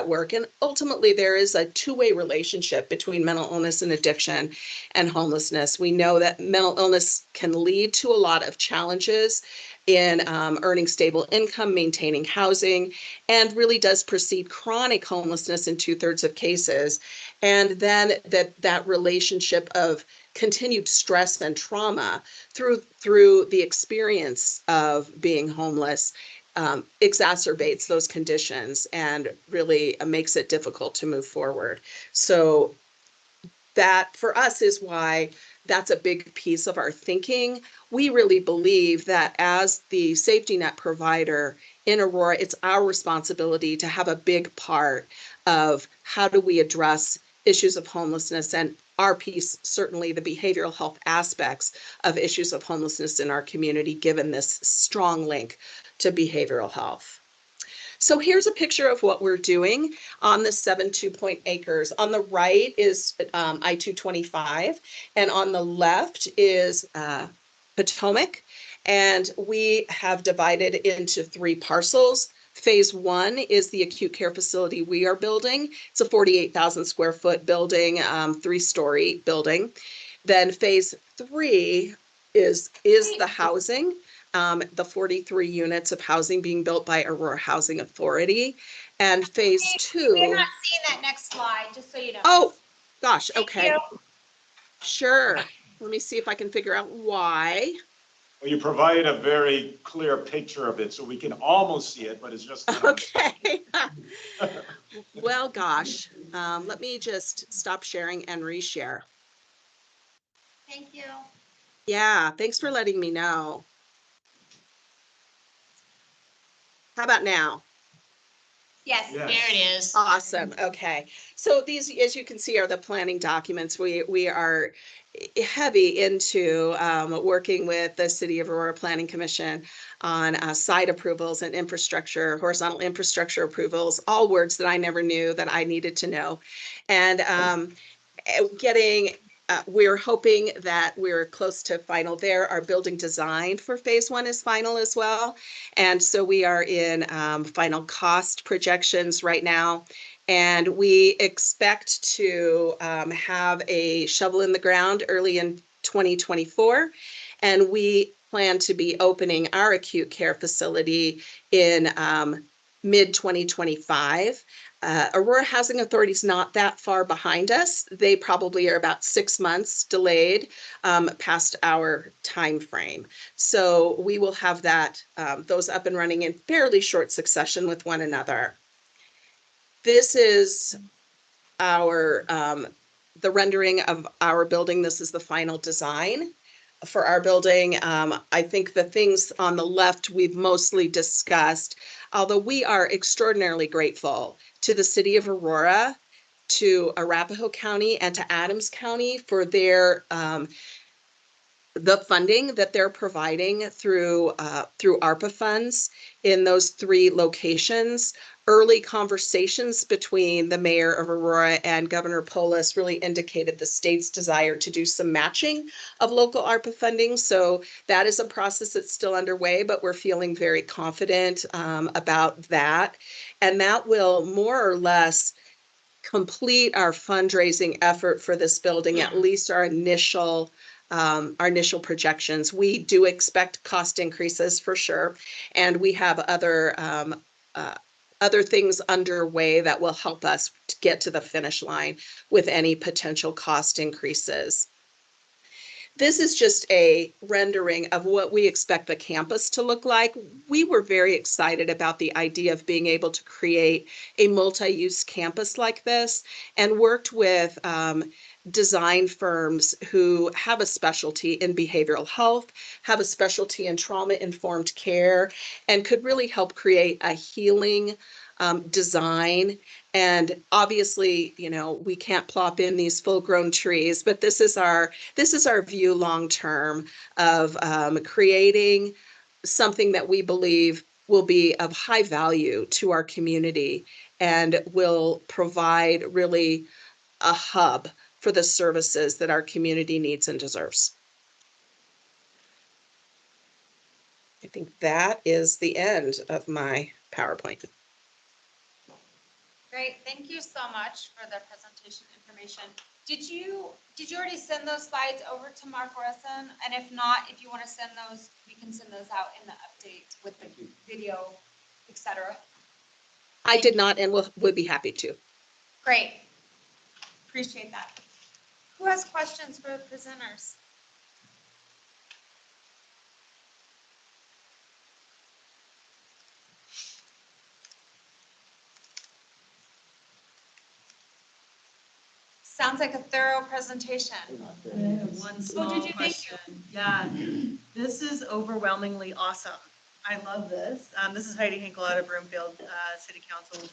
work? And ultimately, there is a two-way relationship between mental illness and addiction and homelessness. We know that mental illness can lead to a lot of challenges in earning stable income, maintaining housing, and really does precede chronic homelessness in 2/3 of cases. And then that relationship of continued stress and trauma through the experience of being homeless exacerbates those conditions and really makes it difficult to move forward. So that for us is why that's a big piece of our thinking. We really believe that as the safety net provider in Aurora, it's our responsibility to have a big part of how do we address issues of homelessness, and our piece, certainly the behavioral health aspects of issues of homelessness in our community, given this strong link to behavioral health. So here's a picture of what we're doing on the 7 2-point acres. On the right is I-225, and on the left is Potomac. And we have divided into 3 parcels. Phase 1 is the acute care facility we are building. It's a 48,000 square foot building, 3-story building. Then phase 3 is the housing. The 43 units of housing being built by Aurora Housing Authority. And phase 2. We're not seeing that next slide, just so you know. Oh, gosh, okay. You. Sure. Let me see if I can figure out why. Well, you provided a very clear picture of it, so we can almost see it, but it's just not. Okay. Well, gosh, let me just stop sharing and reshare. Thank you. Yeah, thanks for letting me know. How about now? Yes, Yes. there it is. Awesome. Okay. So these, as you can see, are the planning documents. We are heavy into working with the City of Aurora Planning Commission on site approvals and infrastructure, horizontal infrastructure approvals, all words that I never knew that I needed to know. And we're hoping that we're close to final there. Our building design for phase one is final as well. And so we are in final cost projections right now. And we expect to have a shovel in the ground early in 2024. And we plan to be opening our acute care facility in mid 2025. Aurora Housing Authority is not that far behind us. They probably are about 6 months delayed past our time frame. So we will have that those up and running in fairly short succession with one another. This is our the rendering of our building. This is the final design for our building. I think the things on the left we've mostly discussed, although we are extraordinarily grateful to the City of Aurora, to Arapahoe County, and to Adams County for their the funding that they're providing through ARPA funds in those 3 locations. Early conversations between the mayor of Aurora and Governor Polis really indicated the state's desire to do some matching of local ARPA funding. So that is a process that's still underway, but we're feeling very confident about that. And that will more or less complete our fundraising effort for this building, at least our initial projections. We do expect cost increases for sure, and we have other things underway that will help us to get to the finish line with any potential cost increases. This is just a rendering of what we expect the campus to look like. We were very excited about the idea of being able to create a multi-use campus like this, and worked with design firms who have a specialty in behavioral health, have a specialty in trauma-informed care, and could really help create a healing design. And obviously, you know, we can't plop in these full-grown trees, but this is our view long-term of creating something that we believe will be of high value to our community and will provide really a hub for the services that our community needs and deserves. I think that is the end of my PowerPoint. Great, thank you so much for the presentation information. Did you already send those slides over to Mark Orison? And if not, if you want to send those, we can send those out in the update with the video, etc. I did not, and would be happy to. Great, appreciate that. Who has questions for the presenters? Sounds like a thorough presentation. I have one small did you think? question. Yeah, this is overwhelmingly awesome. I love this. This is Heidi Hinkle out of Broomfield City Council.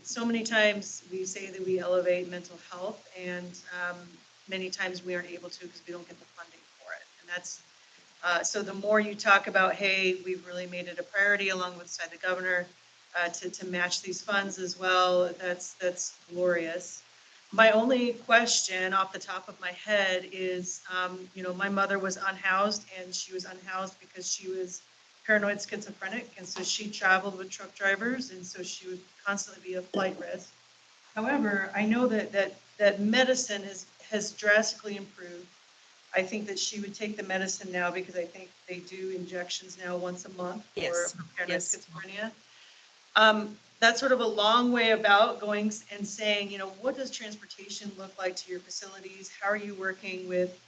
So many times we say that we elevate mental health, and many times we aren't able to because we don't get the funding for it. And that's so the more you talk about, hey, we've really made it a priority along with the governor to match these funds as well. That's glorious. My only question off the top of my head is, you know, my mother was unhoused, and she was unhoused because she was paranoid schizophrenic, and so she traveled with truck drivers, and so she would constantly be a flight risk. However, I know that medicine has drastically improved. I think that she would take the medicine now because I think they do injections now once a month for paranoid schizophrenia. That's sort of a long way about going and saying, you know, what does transportation look like to your facilities? How are you working with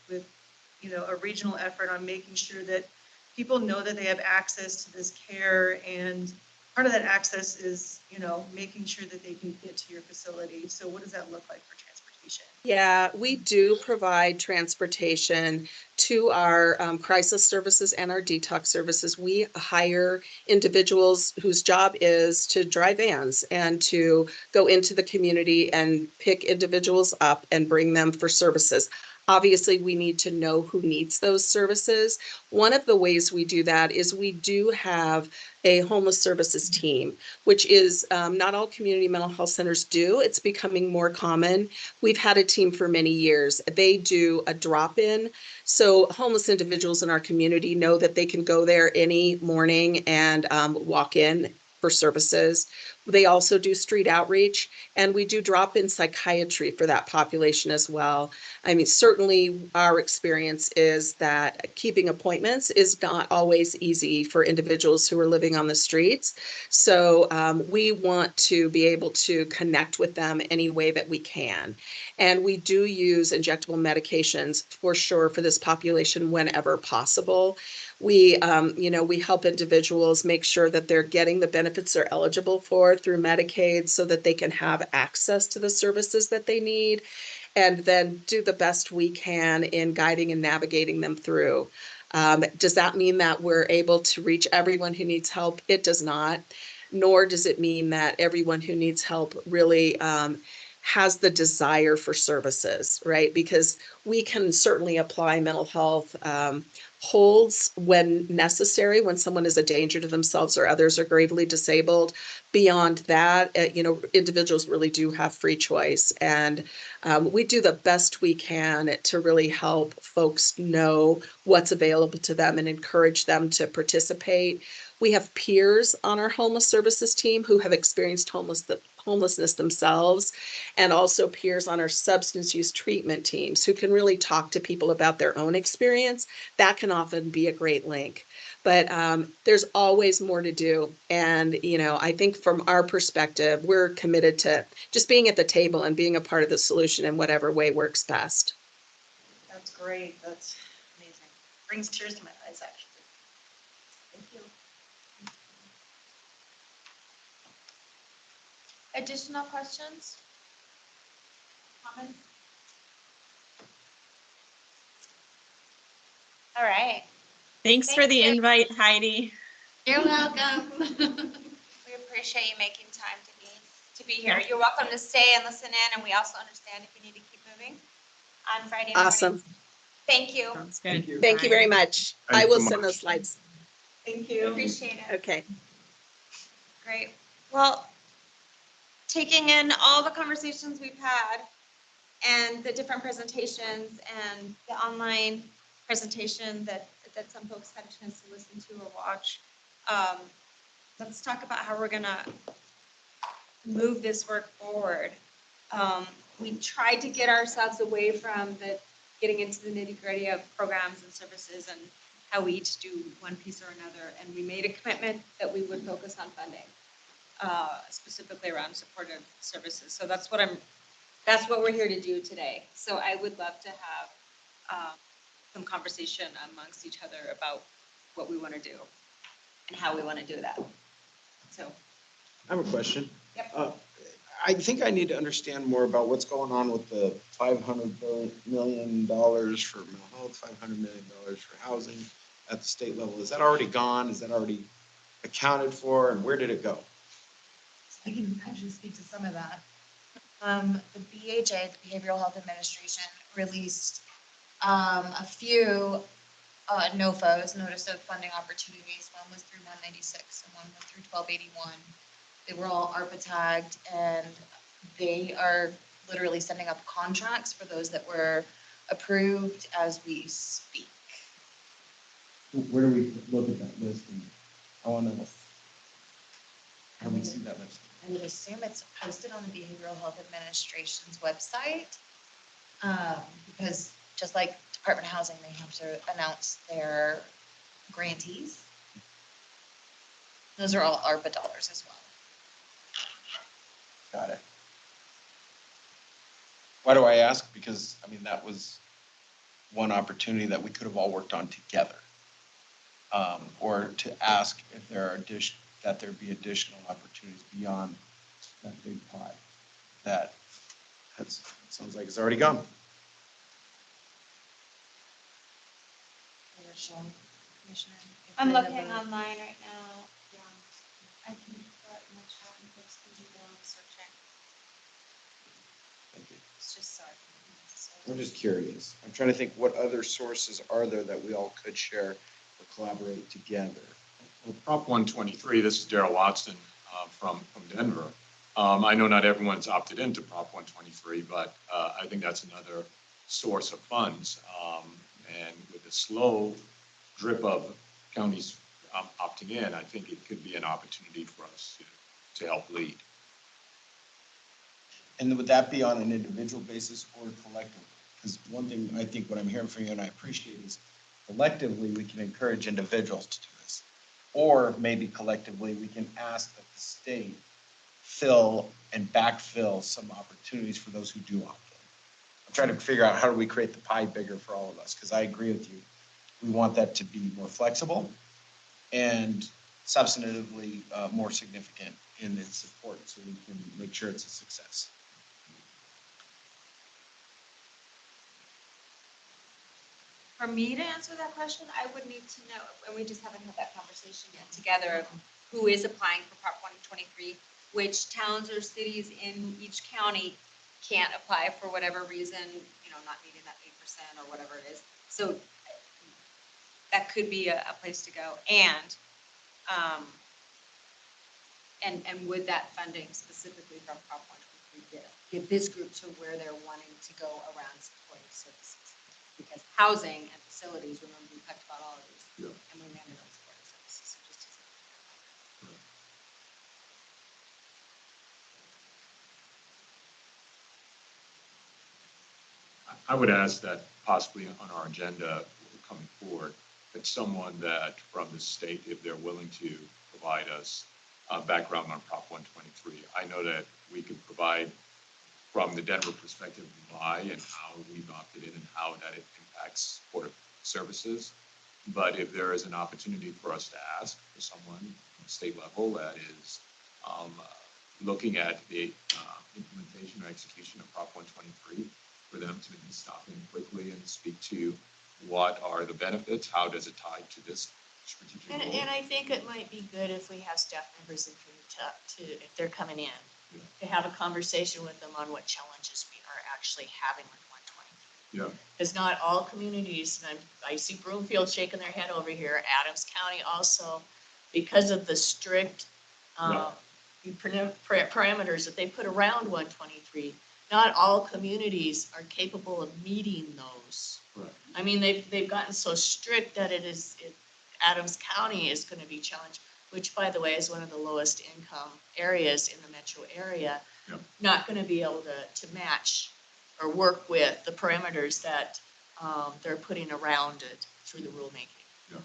you know, a regional effort on making sure that people know that they have access to this care? And part of that access is, you know, making sure that they can get to your facility. So what does that look like for transportation? solution? Yeah, we do provide transportation to our crisis services and our detox services. We hire individuals whose job is to drive vans and to go into the community and pick individuals up and bring them for services. Obviously, we need to know who needs those services. One of the ways we do that is we do have a homeless services team, which is not all community mental health centers do. It's becoming more common. We've had a team for many years. They do a drop-in. So homeless individuals in our community know that they can go there any morning and walk in for services. They also do street outreach, and we do drop-in psychiatry for that population as well. I mean, certainly our experience is that keeping appointments is not always easy for individuals who are living on the streets. So we want to be able to connect with them any way that we can. And we do use injectable medications for sure for this population whenever possible. We, we help individuals make sure that they're getting the benefits they're eligible for through Medicaid so that they can have access to the services that they need, and then do the best we can in guiding and navigating them through. Does that mean that we're able to reach everyone who needs help? It does not, nor does it mean that everyone who needs help really has the desire for services, right? Because we can certainly apply mental health holds when necessary, when someone is a danger to themselves or others are gravely disabled. Beyond that, individuals really do have free choice. And we do the best we can to really help folks know what's available to them and encourage them to participate. We have peers on our homeless services team who have experienced homelessness themselves, and also peers on our substance use treatment teams who can really talk to people about their own experience. That can often be a great link. But there's always more to do. And, I think from our perspective, we're committed to just being at the table and being a part of the solution in whatever way works best. That's great. That's amazing. Brings tears to my eyes, actually. Thank you. Additional questions? Comments? All right. Thanks for the invite, Heidi. You're welcome. We appreciate you making time to be here. You're welcome to stay and listen in, and we also understand if you need to keep moving on Friday mornings. Awesome. Thank you. Sounds good. Thank you very much. I will send those slides. Thank you. Appreciate it. Okay. Great. Well, taking in all the conversations we've had and the different presentations and the online presentation that some folks had a chance to listen to or watch, let's talk about how we're gonna move this work forward. We tried to get ourselves away from getting into the nitty-gritty of programs and services and how we each do one piece or another, and we made a commitment that we would focus on funding, specifically around supportive services. So that's what we're here to do today. So I would love to have some conversation amongst each other about what we want to do and how we want to do that. So. I have a question. Yep. I think I need to understand more about what's going on with the $500 million for mental health, $500 million for housing at the state level. Is that already gone? Is that already accounted for? And where did it go? I can actually speak to some of that. The BHA, the Behavioral Health Administration, released a few NOFOs, Notice of Funding Opportunities. One was through 196 and one was through 1281. They were all ARPA tagged, and they are literally sending up contracts for those that were approved as we speak. Where do we look at that listing? I want to know. How do we see that list? I would assume it's posted on the Behavioral Health Administration's website, because just like Department of Housing, they have to announce their grantees. Those are all ARPA dollars as well. Got it. Why do I ask? Because, I mean, that was one opportunity that we could have all worked on together. Or to ask if there be additional opportunities beyond that big pie that Sounds like it's already gone. I'm looking online right now. Yeah. I can put in the chat and post the email searching. Thank you. It's just so I can. I'm just curious. I'm trying to think what other sources are there that we all could share or collaborate together. Well, Prop 123, this is Darrell Watson from Denver. I know not everyone's opted into Prop 123, but I think that's another source of funds. And with the slow drip of counties opting in, I think it could be an opportunity for us to help lead. And would that be on an individual basis or collectively? Because one thing I think what I'm hearing from you and I appreciate is collectively we can encourage individuals to do this. Or maybe collectively we can ask that the state fill and backfill some opportunities for those who do opt in. I'm trying to figure out how do we create the pie bigger for all of us? Because I agree with you. We want that to be more flexible and substantively more significant in its support so we can make sure it's a success. For me to answer that question, I would need to know, and we just haven't had that conversation yet together, of who is applying for Prop 123, which towns or cities in each county can't apply for whatever reason, not meeting that 8% or whatever it is. So that could be a place to go. And would that funding specifically from Prop 123 give this group to where they're wanting to go around supporting services? Because housing and facilities, remember we talked about all of these, and we manage on supporting services. So just I would ask that possibly on our agenda coming forward, that someone that from the state, if they're willing to provide us background on Prop 123. I know that we could provide from the Denver perspective why and how we've opted in and how that it impacts supportive services. But if there is an opportunity for us to ask for someone at the state level that is looking at the implementation or execution of Prop 123, for them to stop in quickly and speak to what are the benefits, how does it tie to this strategic goal? And I think it might be good if we have staff members in to if they're coming in, to have a conversation with them on what challenges we are actually having with 123. Yeah. Because not all communities, and I see Broomfield shaking their head over here, Adams County also, because of the strict parameters that they put around 123, not all communities are capable of meeting those. Right. I mean, they've gotten so strict that Adams County is going to be challenged, which by the way is one of the lowest income areas in the metro area, not going to be able to match or work with the parameters that they're putting around it through the rulemaking.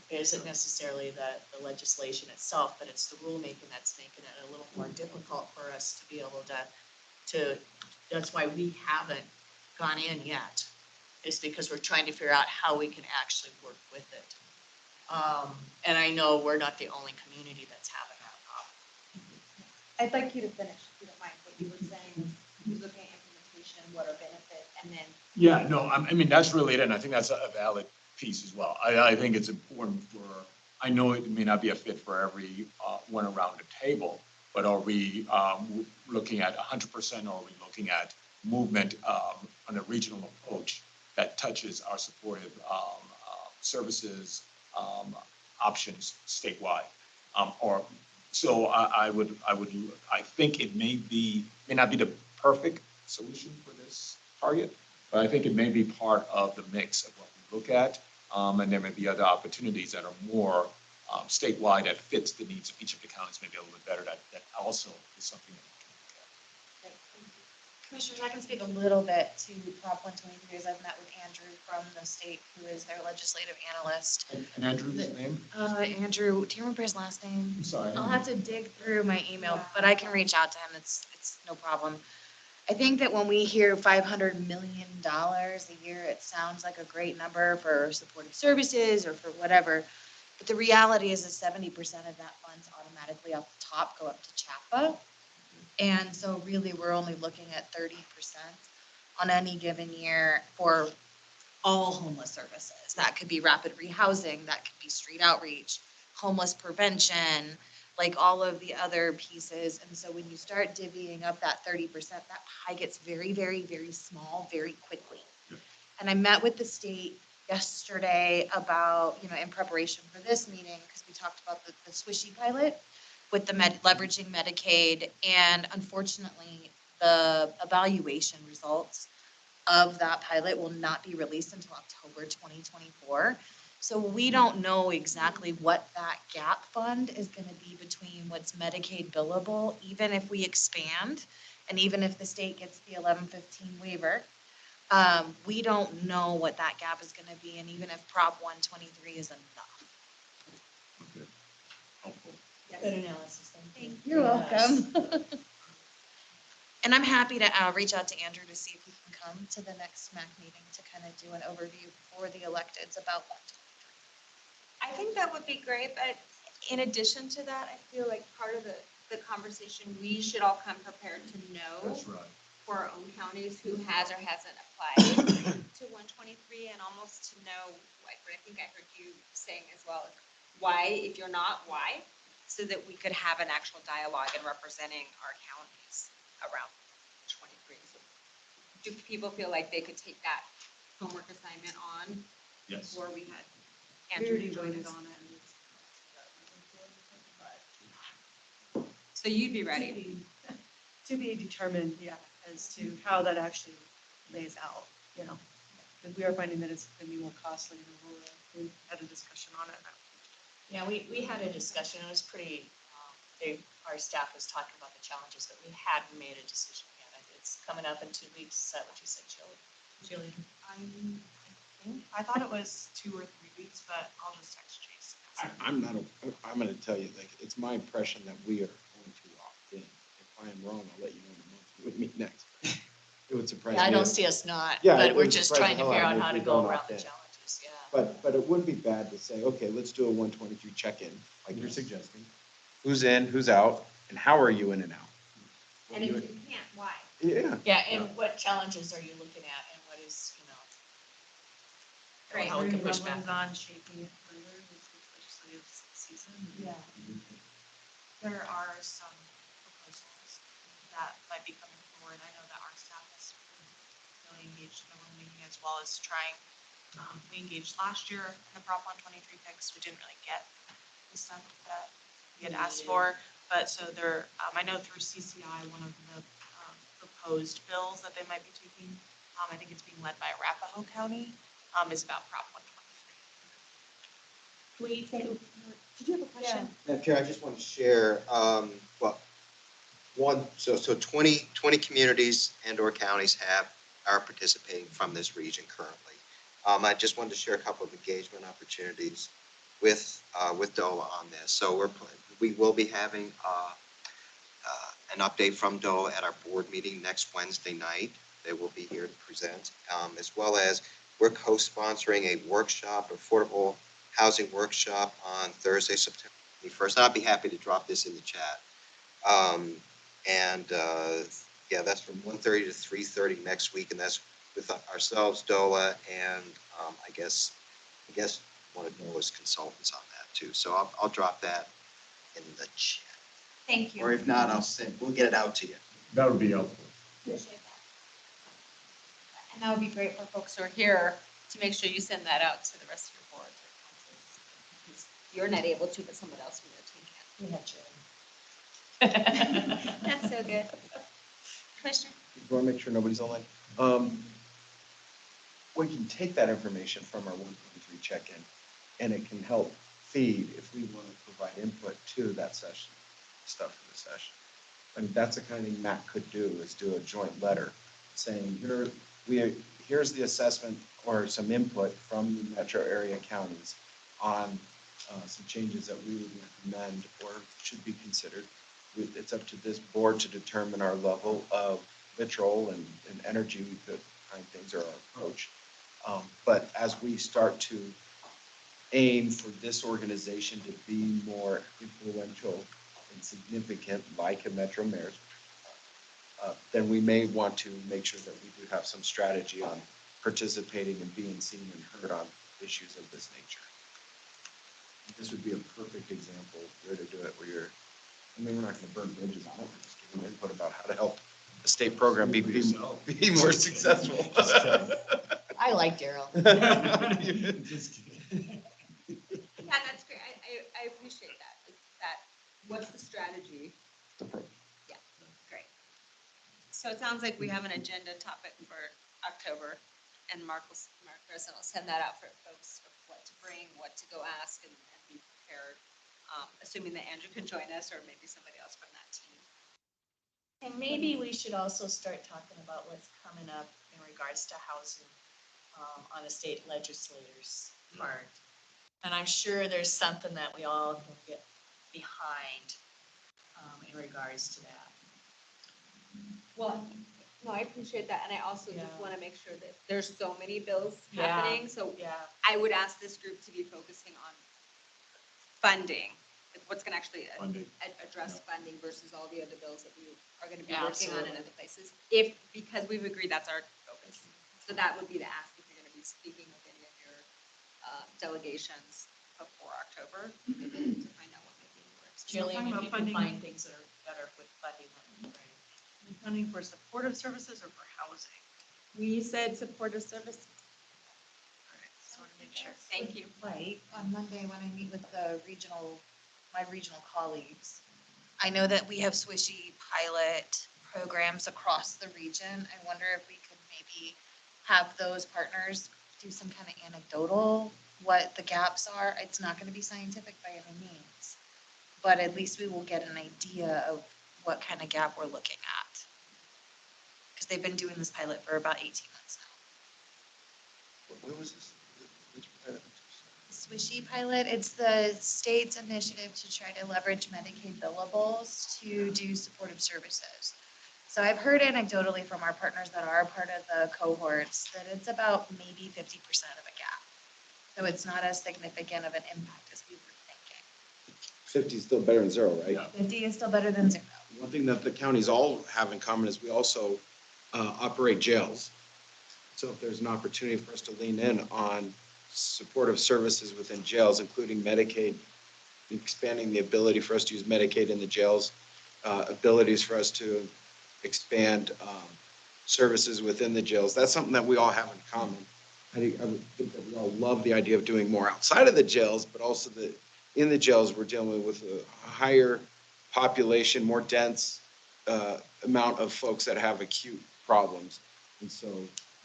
It isn't necessarily the legislation itself, but it's the rulemaking that's making it a little more difficult for us to be able to that's why we haven't gone in yet, is because we're trying to figure out how we can actually work with it. And I know we're not the only community that's having that problem. I'd like you to finish, if you don't mind, what you were saying, who's looking at implementation, what are benefits, and then. Yeah, no, I mean, that's really it, and I think that's a valid piece as well. I think it's important I know it may not be a fit for every one around the table, but are we looking at 100%, or are we looking at movement on a regional approach that touches our supportive services options statewide? I think it may not be the perfect solution for this target, but I think it may be part of the mix of what we look at. And there may be other opportunities that are more statewide that fits the needs of each of the counties maybe a little bit better. That also is something that we can look at. Commissioners, I can speak a little bit to Prop 123 as I've met with Andrew from the state, who is their legislative analyst. And Andrew's name? Andrew, do you remember his last name? I'm sorry. I'll have to dig through my email, but I can reach out to him. It's no problem. I think that when we hear $500 million a year, it sounds like a great number for supportive services or for whatever. But the reality is that 70% of that funds automatically off the top go up to CHAPA. And so really we're only looking at 30%. on any given year for all homeless services. That could be rapid rehousing, that could be street outreach, homeless prevention, like all of the other pieces. And so when you start divvying up that 30%, that pie gets very, very, very small very quickly. And I met with the state yesterday about, in preparation for this meeting, because we talked about the Swishy pilot with the leveraging Medicaid. And unfortunately, the evaluation results of that pilot will not be released until October 2024. So we don't know exactly what that gap fund is going to be between what's Medicaid billable, even if we expand, and even if the state gets the 1115 waiver. We don't know what that gap is going to be, and even if Prop 123 is enough. Okay. Helpful. Good analysis, thank you. You're welcome. And I'm happy to reach out to Andrew to see if he can come to the next MAC meeting to kind of do an overview for the electeds about that. I think that would be great, but in addition to that, I feel like part of the conversation, we should all come prepared to know That's right. for our own counties who has or hasn't applied to 123, and almost to know, like, I think I heard you saying as well, why, if you're not, why? So that we could have an actual dialogue in representing our counties around 23. So do people feel like they could take that homework assignment on? Yes. Before we had We Andrew already join voted us? on it. So you'd be ready? To be determined, yeah, as to how that actually lays out, because we are finding that it's going to be more costly than we had a discussion on it. Yeah, we had a discussion, it was pretty, our staff was talking about the challenges, but we hadn't made a decision yet. It's coming up in 2 weeks, is that what you said, Julie? I thought it was 2 or 3 weeks, but I'll just text Chase. I'm gonna tell you, like, it's my impression that we are going to opt in. If I am wrong, I'll let you know in a month when we meet next. It would surprise me. Yeah, I don't if- see us not, Yeah, but it we're would just surprise trying the to hell figure out of out me how if to we go don't around opt the in. challenges, yeah. But it wouldn't be bad to say, okay, let's do a 123 check-in, like you're suggesting. Who's in, who's out, and how are you in and out? And if you can't, why? Yeah. Yeah, and what challenges are you looking at and what is, Great. how we can push back. On shaping it further with the legislative season. Yeah. There are some proposals that might be coming forward. I know that our staff is really engaged in the room meeting as well as trying. We engaged last year in the Prop 123 picks. We didn't really get the stuff that we had asked for. But so there, I know through CCI, one of the proposed bills that they might be taking, I think it's being led by Arapahoe County, is about Prop 123. Did you have a question? Madam Chair, I just want to share, so 20 communities and/or counties are participating from this region currently. I just wanted to share a couple of engagement opportunities with DOLA on this. So we will be having an update from DOLA at our board meeting next Wednesday night. They will be here to present, as well as we're co-sponsoring a workshop, affordable housing workshop on Thursday, September 21st. I'll be happy to drop this in the chat. Yeah, that's from 1:30 to 3:30 next week, and that's with ourselves, DOLA, and I guess one of DOLA's consultants on that too. So I'll drop that in the chat. Thank you. Or if not, we'll get it out to you. That would be helpful. Appreciate that. And that would be great for folks who are here to make sure you send that out to the rest of your board. You're not able to, but someone else from your team can. We have That's so good. Commissioner? Just want to make sure nobody's online. We can take that information from our 123 check-in, and it can help feed if we want to provide input to that session, stuff for the session. I mean, that's the kind of thing MACC could do, is do a joint letter saying, here's the assessment or some input from the metro area counties on some changes that we would recommend or should be considered. It's up to this board to determine our level of vitriol and energy we put behind things or our approach. But as we start to aim for this organization to be more influential and significant, like a Metro Mayor's, then we may want to make sure that we do have some strategy on participating and being seen and heard on issues of this nature. This would be a perfect example where to do it, where you're, I mean, we're not gonna burn bridges on it, we're just giving input about how to help the state program be more successful. I like Daryl. Just kidding. Yeah, that's great. I appreciate that. What's the strategy? Yeah, great. So it sounds like we have an agenda topic for October, and Mark President will send that out for folks of what to bring, what to go ask, and be prepared. Assuming that Andrew can join us, or maybe somebody else from that team. And maybe we should also start talking about what's coming up in regards to housing on the state legislators' part. And I'm sure there's something that we all can get behind in regards to that. Well, no, I appreciate that, and I also just Yeah. want to make sure that there's so many bills Yeah. happening, so Yeah. I would ask this group to be focusing on funding, like what's going to actually address funding versus all the other bills that we are going to be working on in Absolutely. other places. Because we've agreed that's our focus. So that would be the ask if you're going to be speaking with any of your delegations before October to find out what might be in the works. Jillian, if you can funding. find things that are better with funding, that'd be great. Funding for supportive services or for housing? We said supportive services. Just want to make sure. Thank you. Right, on Monday when I meet with my regional colleagues, I know that we have swishy pilot programs across the region. I wonder if we could maybe have those partners do some kind of anecdotal, what the gaps are. It's not gonna be scientific by any means, but at least we will get an idea of what kind of gap we're looking at. Because they've been doing this pilot for about 18 months now. Where was this? Which pilot? Swishy pilot, it's the state's initiative to try to leverage Medicaid billables to do supportive services. So I've heard anecdotally from our partners that are part of the cohorts that it's about maybe 50% of a gap. So it's not as significant of an impact as we were thinking. 50 is still better than zero, right? 50 is still better than 0. One thing that the counties all have in common is we also operate jails. So if there's an opportunity for us to lean in on supportive services within jails, including Medicaid, expanding the ability for us to use Medicaid in the jails, abilities for us to expand services within the jails, that's something that we all have in common. I would think that we all love the idea of doing more outside of the jails, but also that in the jails, we're dealing with a higher population, more dense amount of folks that have acute problems. And so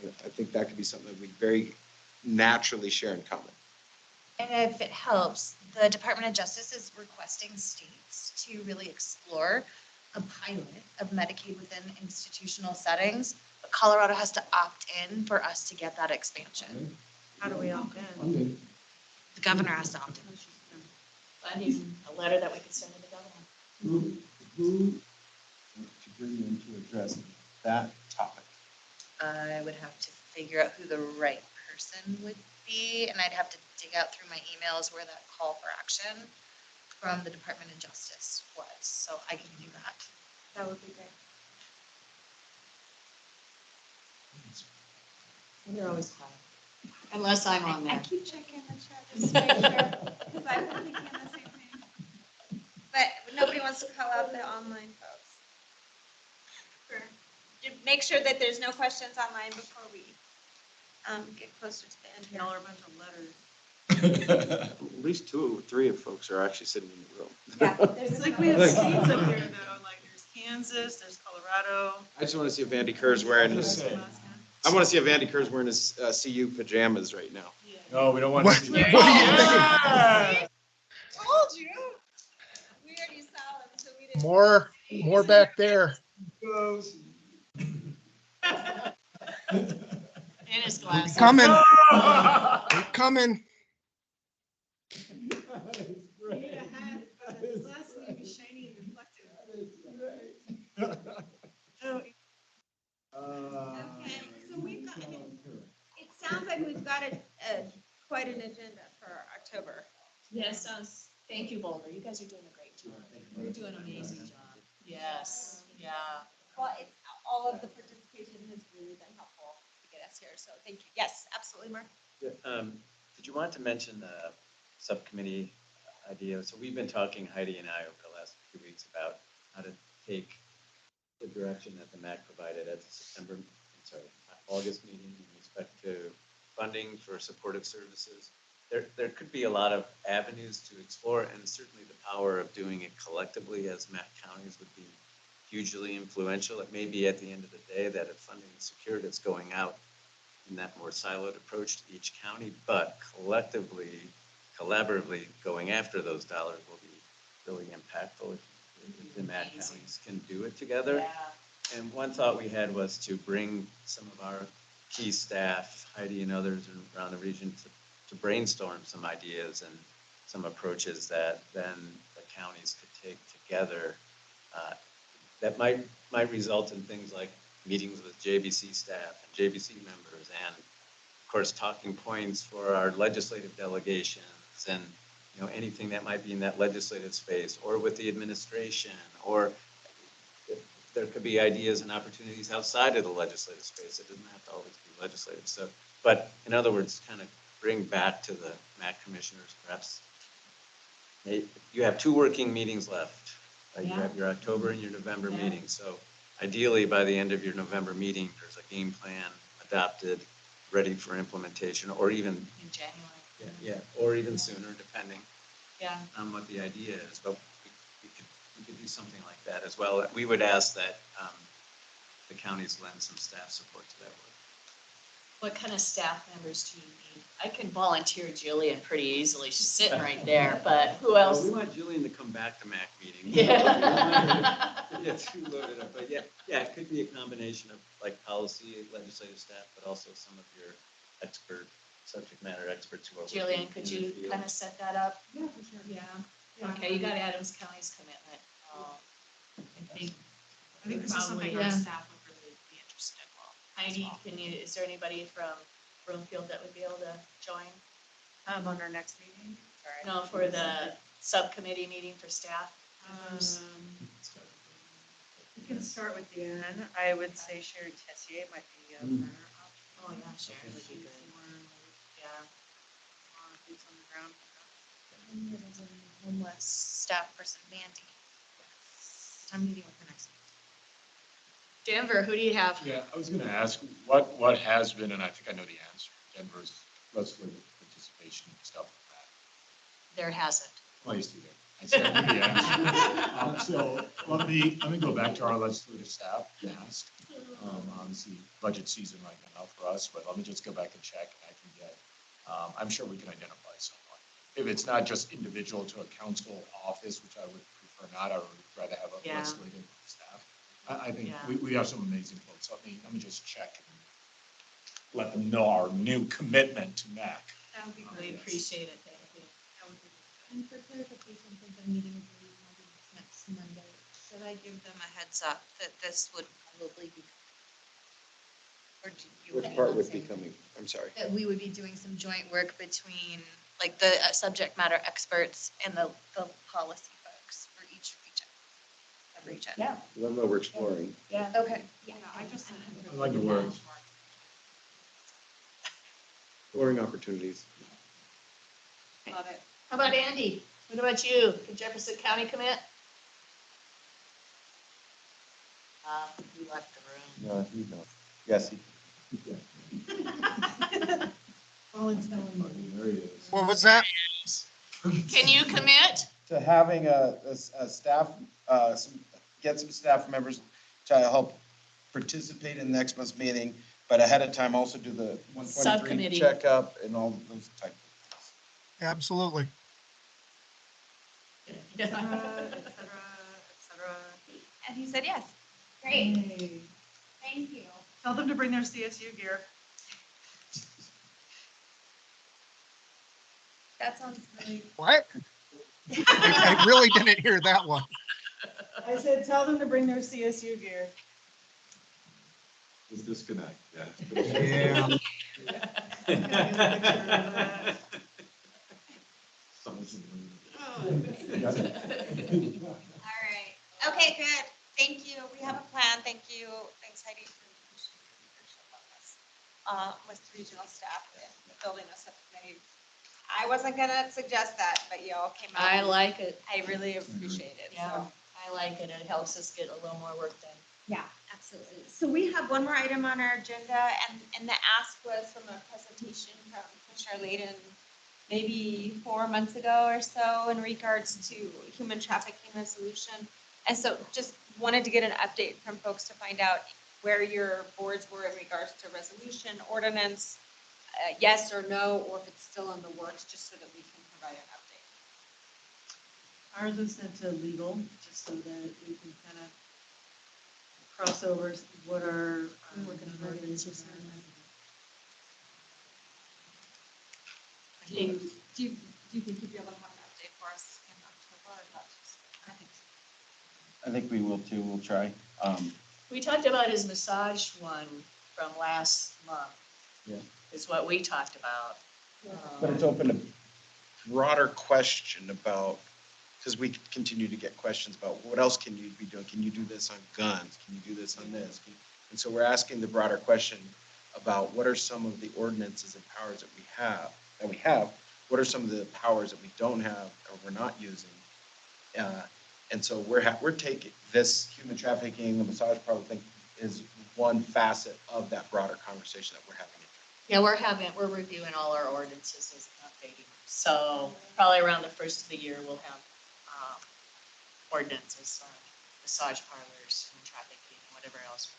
I think that could be something that we very naturally share in common. And if it helps, the Department of Justice is requesting states to really explore a pilot of Medicaid within institutional settings. But Colorado has to opt in for us to get that expansion. How do we opt in? The governor has to opt in. I need a letter that we can send to the governor. Who to bring in to address that topic? I would have to figure out who the right person would be, and I'd have to dig out through my emails where that call for action from the Department of Justice was, so I can do that. That would be great. You're always quiet. Unless I'm on I there. keep checking the chat just to make sure, because I've been thinking the same thing. But nobody wants to call out the online folks. Sure. Make sure that there's no questions online before we get closer to the end here. Y'all are a bunch of letters. At least 2 or 3 of folks are actually sitting in the room. Yeah. It's like we have states up here though, like there's Kansas, there's Colorado. I just want to see if Andy Kerr's wearing his, I want to see if Andy Kerr's wearing his CU pajamas right now. No, we don't want What? to. Told you. We already saw them, so we didn't. More back there. And his glasses. Coming. They're coming. Okay, so we've got, it sounds like we've got quite an agenda for October. Yes, thank you, Boulder. You guys are doing a great job. You're doing an amazing job. Yes, yeah. Well, all of the participation has really been helpful to get us here, so thank you. Yes, absolutely, Mark. Did you want to mention the subcommittee idea? So we've been talking, Heidi and I, over the last few weeks about how to take the direction that the MAC provided at the August meeting in respect to funding for supportive services. There could be a lot of avenues to explore, and certainly the power of doing it collectively as MAC counties would be hugely influential. It may be at the end of the day that if funding is secured, it's going out in that more siloed approach to each county, but collectively, collaboratively going after those dollars will be really impactful if the MAC counties can do it together. And one thought we had was to bring some of our key staff, Heidi and others around the region, to brainstorm some ideas and some approaches that then the counties could take together that might result in things like meetings with JBC staff and JBC members, and of course talking points for our legislative delegations, and anything that might be in that legislative space, or with the administration, or there could be ideas and opportunities outside of the legislative space. It doesn't have to always be legislative. So, but in other words, kind of bring back to the MAC commissioners, perhaps you have 2 working meetings left. Right? You have your October and your November meetings. So ideally, by the end of your November meeting, there's a game plan adopted, ready for implementation, or even In January. yeah, or even sooner, depending Yeah. on what the idea is. But we could do something like that as well. We would ask that the counties lend some staff support to that work. What kind of staff members do you need? I can volunteer Jillian pretty easily. She's sitting right there, but who Well, else? we want Julian to come back to MAC meeting. Yeah. Yeah, too loaded up, but yeah, it could be a combination of like policy, legislative staff, but also some of your subject matter experts who are. Jillian, could you kind of set that up? Yeah, for sure. Yeah. Okay, you got Adams County's commitment. I think this is something our Yeah. staff would really be interested in. Heidi, is there anybody from Broomfield that would be able to join? On our next meeting? Sorry. No, for the subcommittee meeting for staff? We can start with Dan. I would say Sherry Tessier might be a better option. Oh, yeah, Sherry would be good. Yeah. Boots on the ground. And there's a homeless staff person, Mandy. I'm meeting with her next week. Denver, who do you have? Yeah, I was gonna ask, what has been, and I think I know the answer, Denver's legislative participation and stuff like that. There hasn't. Well, you see there. I said I knew the answer. So let me go back to our legislative staff and ask. Obviously, budget season right now for us, but let me just go back and check, and I can get, I'm sure we can identify someone. If it's not just individual to a council office, which I would prefer not, I would rather have a legislative staff. I think we have some amazing folks. Let me just check and let them know our new commitment to MAC. That would be We great. appreciate it, thank you. That would be good. And for clarification, since I'm meeting with the next Monday, should I give them a heads up that this would probably be? Or do you? Which want part to would say be coming? I'm sorry. that we would be doing some joint work between, like, the subject matter experts and the policy folks for each region. Yeah. Let them know we're exploring. Yeah. Okay. Yeah, I just sent it. I like the word. Exploring opportunities. Love it. How about Andy? What about you? Did Jefferson County commit? He left the room. No, he knows. Yes, he. Well, it's knowing. There he is. What was that? Can you commit? To having a staff, get some staff members to help participate in next month's meeting, but ahead of time also do the 123 Subcommittee. checkup and all those type of things. Absolutely. Et cetera. And he said yes. Great. Thank you. Tell them to bring their CSU gear. That sounds really. What? I really didn't hear that one. I said, tell them to bring their CSU gear. This disconnect, Yeah. All right. Okay, good. Thank you. We have a plan. Thank you. Thanks Heidi for your leadership on this. With regional staff and building a subcommittee. I wasn't gonna suggest that, but y'all came out. I like it. I really appreciate it. Yeah, So, I like it. It helps us get a little more work done. yeah, absolutely. So we have one more item on our agenda and the ask was from a presentation from Commissioner Layden maybe 4 months ago or so in regards to human trafficking resolution. And so just wanted to get an update from folks to find out where your boards were in regards to resolution, ordinance, yes or no, or if it's still in the works, just so that we can provide an update. Ours was sent to legal, just so that we can kind of cross over what our ordinances are. Do you think you'd be able to have an update for us in October or not? I think so. I think we will too. We'll try. We talked about his massage one from last month. Yeah. Is what we talked about. But it's open a broader question about, because we continue to get questions about what else can you be doing? Can you do this on guns? Can you do this on this? And so we're asking the broader question about what are some of the ordinances and powers that we have? What are some of the powers that we don't have or we're not using? And so we're taking this human trafficking, the massage parlor thing is one facet of that broader conversation that we're having. Yeah, we're reviewing all our ordinances and updating. them. So probably around the first of the year, we'll have ordinances on massage parlors and trafficking and whatever else.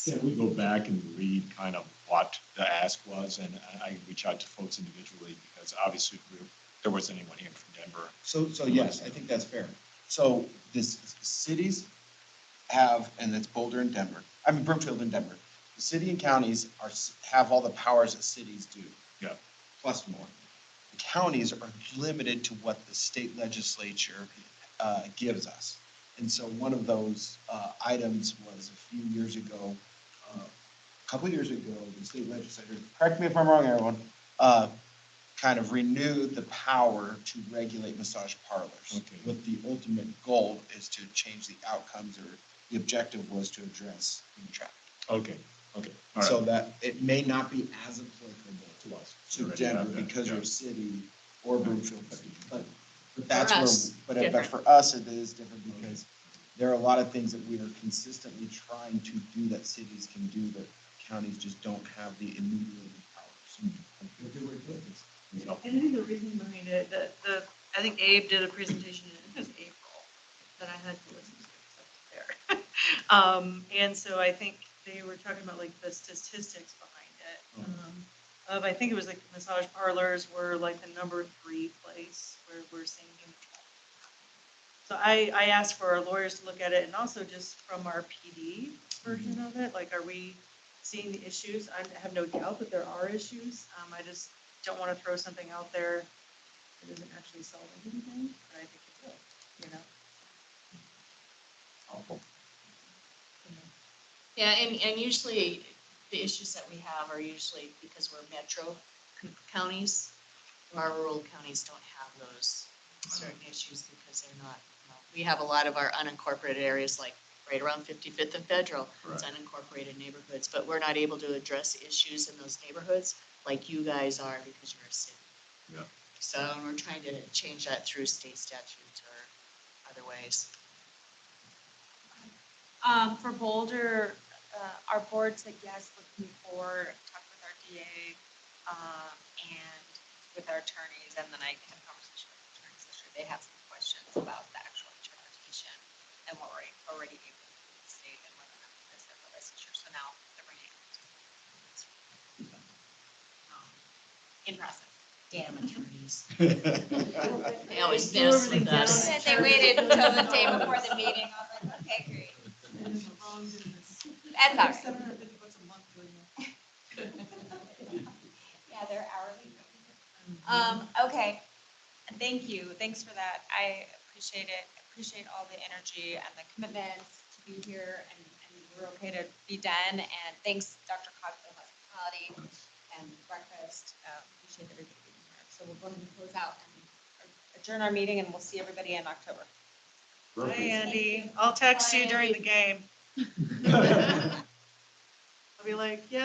Yeah, we go back and read kind of what the ask was, and I reach out to folks individually because obviously there wasn't anyone here from Denver. So yes, I think that's fair. So cities have, and it's Boulder and Denver, Broomfield and Denver. The city and counties have all the powers that cities do. Yeah. Plus more. The counties are limited to what the state legislature gives us. And so one of those items was a few years ago, a couple of years ago, the state legislature, correct me if I'm wrong, everyone, kind of renewed the power to regulate massage parlors. Okay. With the ultimate goal is to change the outcomes, or the objective was to address human trafficking. Okay. So that it may not be as applicable To us. to Already Denver have that, because yeah. you're a city or Broomfield, but For that's us, but different. for us, it is different because there are a lot of things that we are consistently trying to do that cities can do that counties just don't have the enumerated powers. And I think the reason behind it, I think Abe did a presentation in April that I had to listen to there. And so I think they were talking about like the statistics behind it. Of I think it was like massage parlors were like the number 3 place where we're seeing human trafficking. So I asked for our lawyers to look at it, and also just from our PD version of it, like, are we seeing the issues? I have no doubt that there are issues. I just don't want to throw something out there that isn't actually solving anything, but I think it will, you know? Awful. Yeah, and usually the issues that we have are usually because we're metro counties. Our rural counties don't have those certain issues because they're not, we have a lot of our unincorporated areas, like right around 55th and Federal. It's unincorporated neighborhoods, but we're not able to address issues in those neighborhoods like you guys are because you're a city. Yeah. So we're trying to change that through state statutes or other ways. For Boulder, our board said yes, looking forward, talked with our DA, and with our attorneys, and then I had a conversation with the attorneys this year. They have some questions about the actual interpretation and what we're already able to do with the state and whether or not that's their licensure. So now they're bringing it in process. Damn attorneys. They always mess with us. They waited until the day before the meeting. I was like, okay, great. That's all right. Yeah, they're hourly. Okay, thank you. Thanks for that. I appreciate it. Appreciate all the energy and the commitments to be here, and we're okay to be done. And thanks, Dr. Cobb, for the hospitality and breakfast. Appreciate everybody being here. So we'll go ahead and close out and adjourn our meeting, and we'll see everybody in October. Hi, Andy. I'll text you during the game. I'll be like, yeah.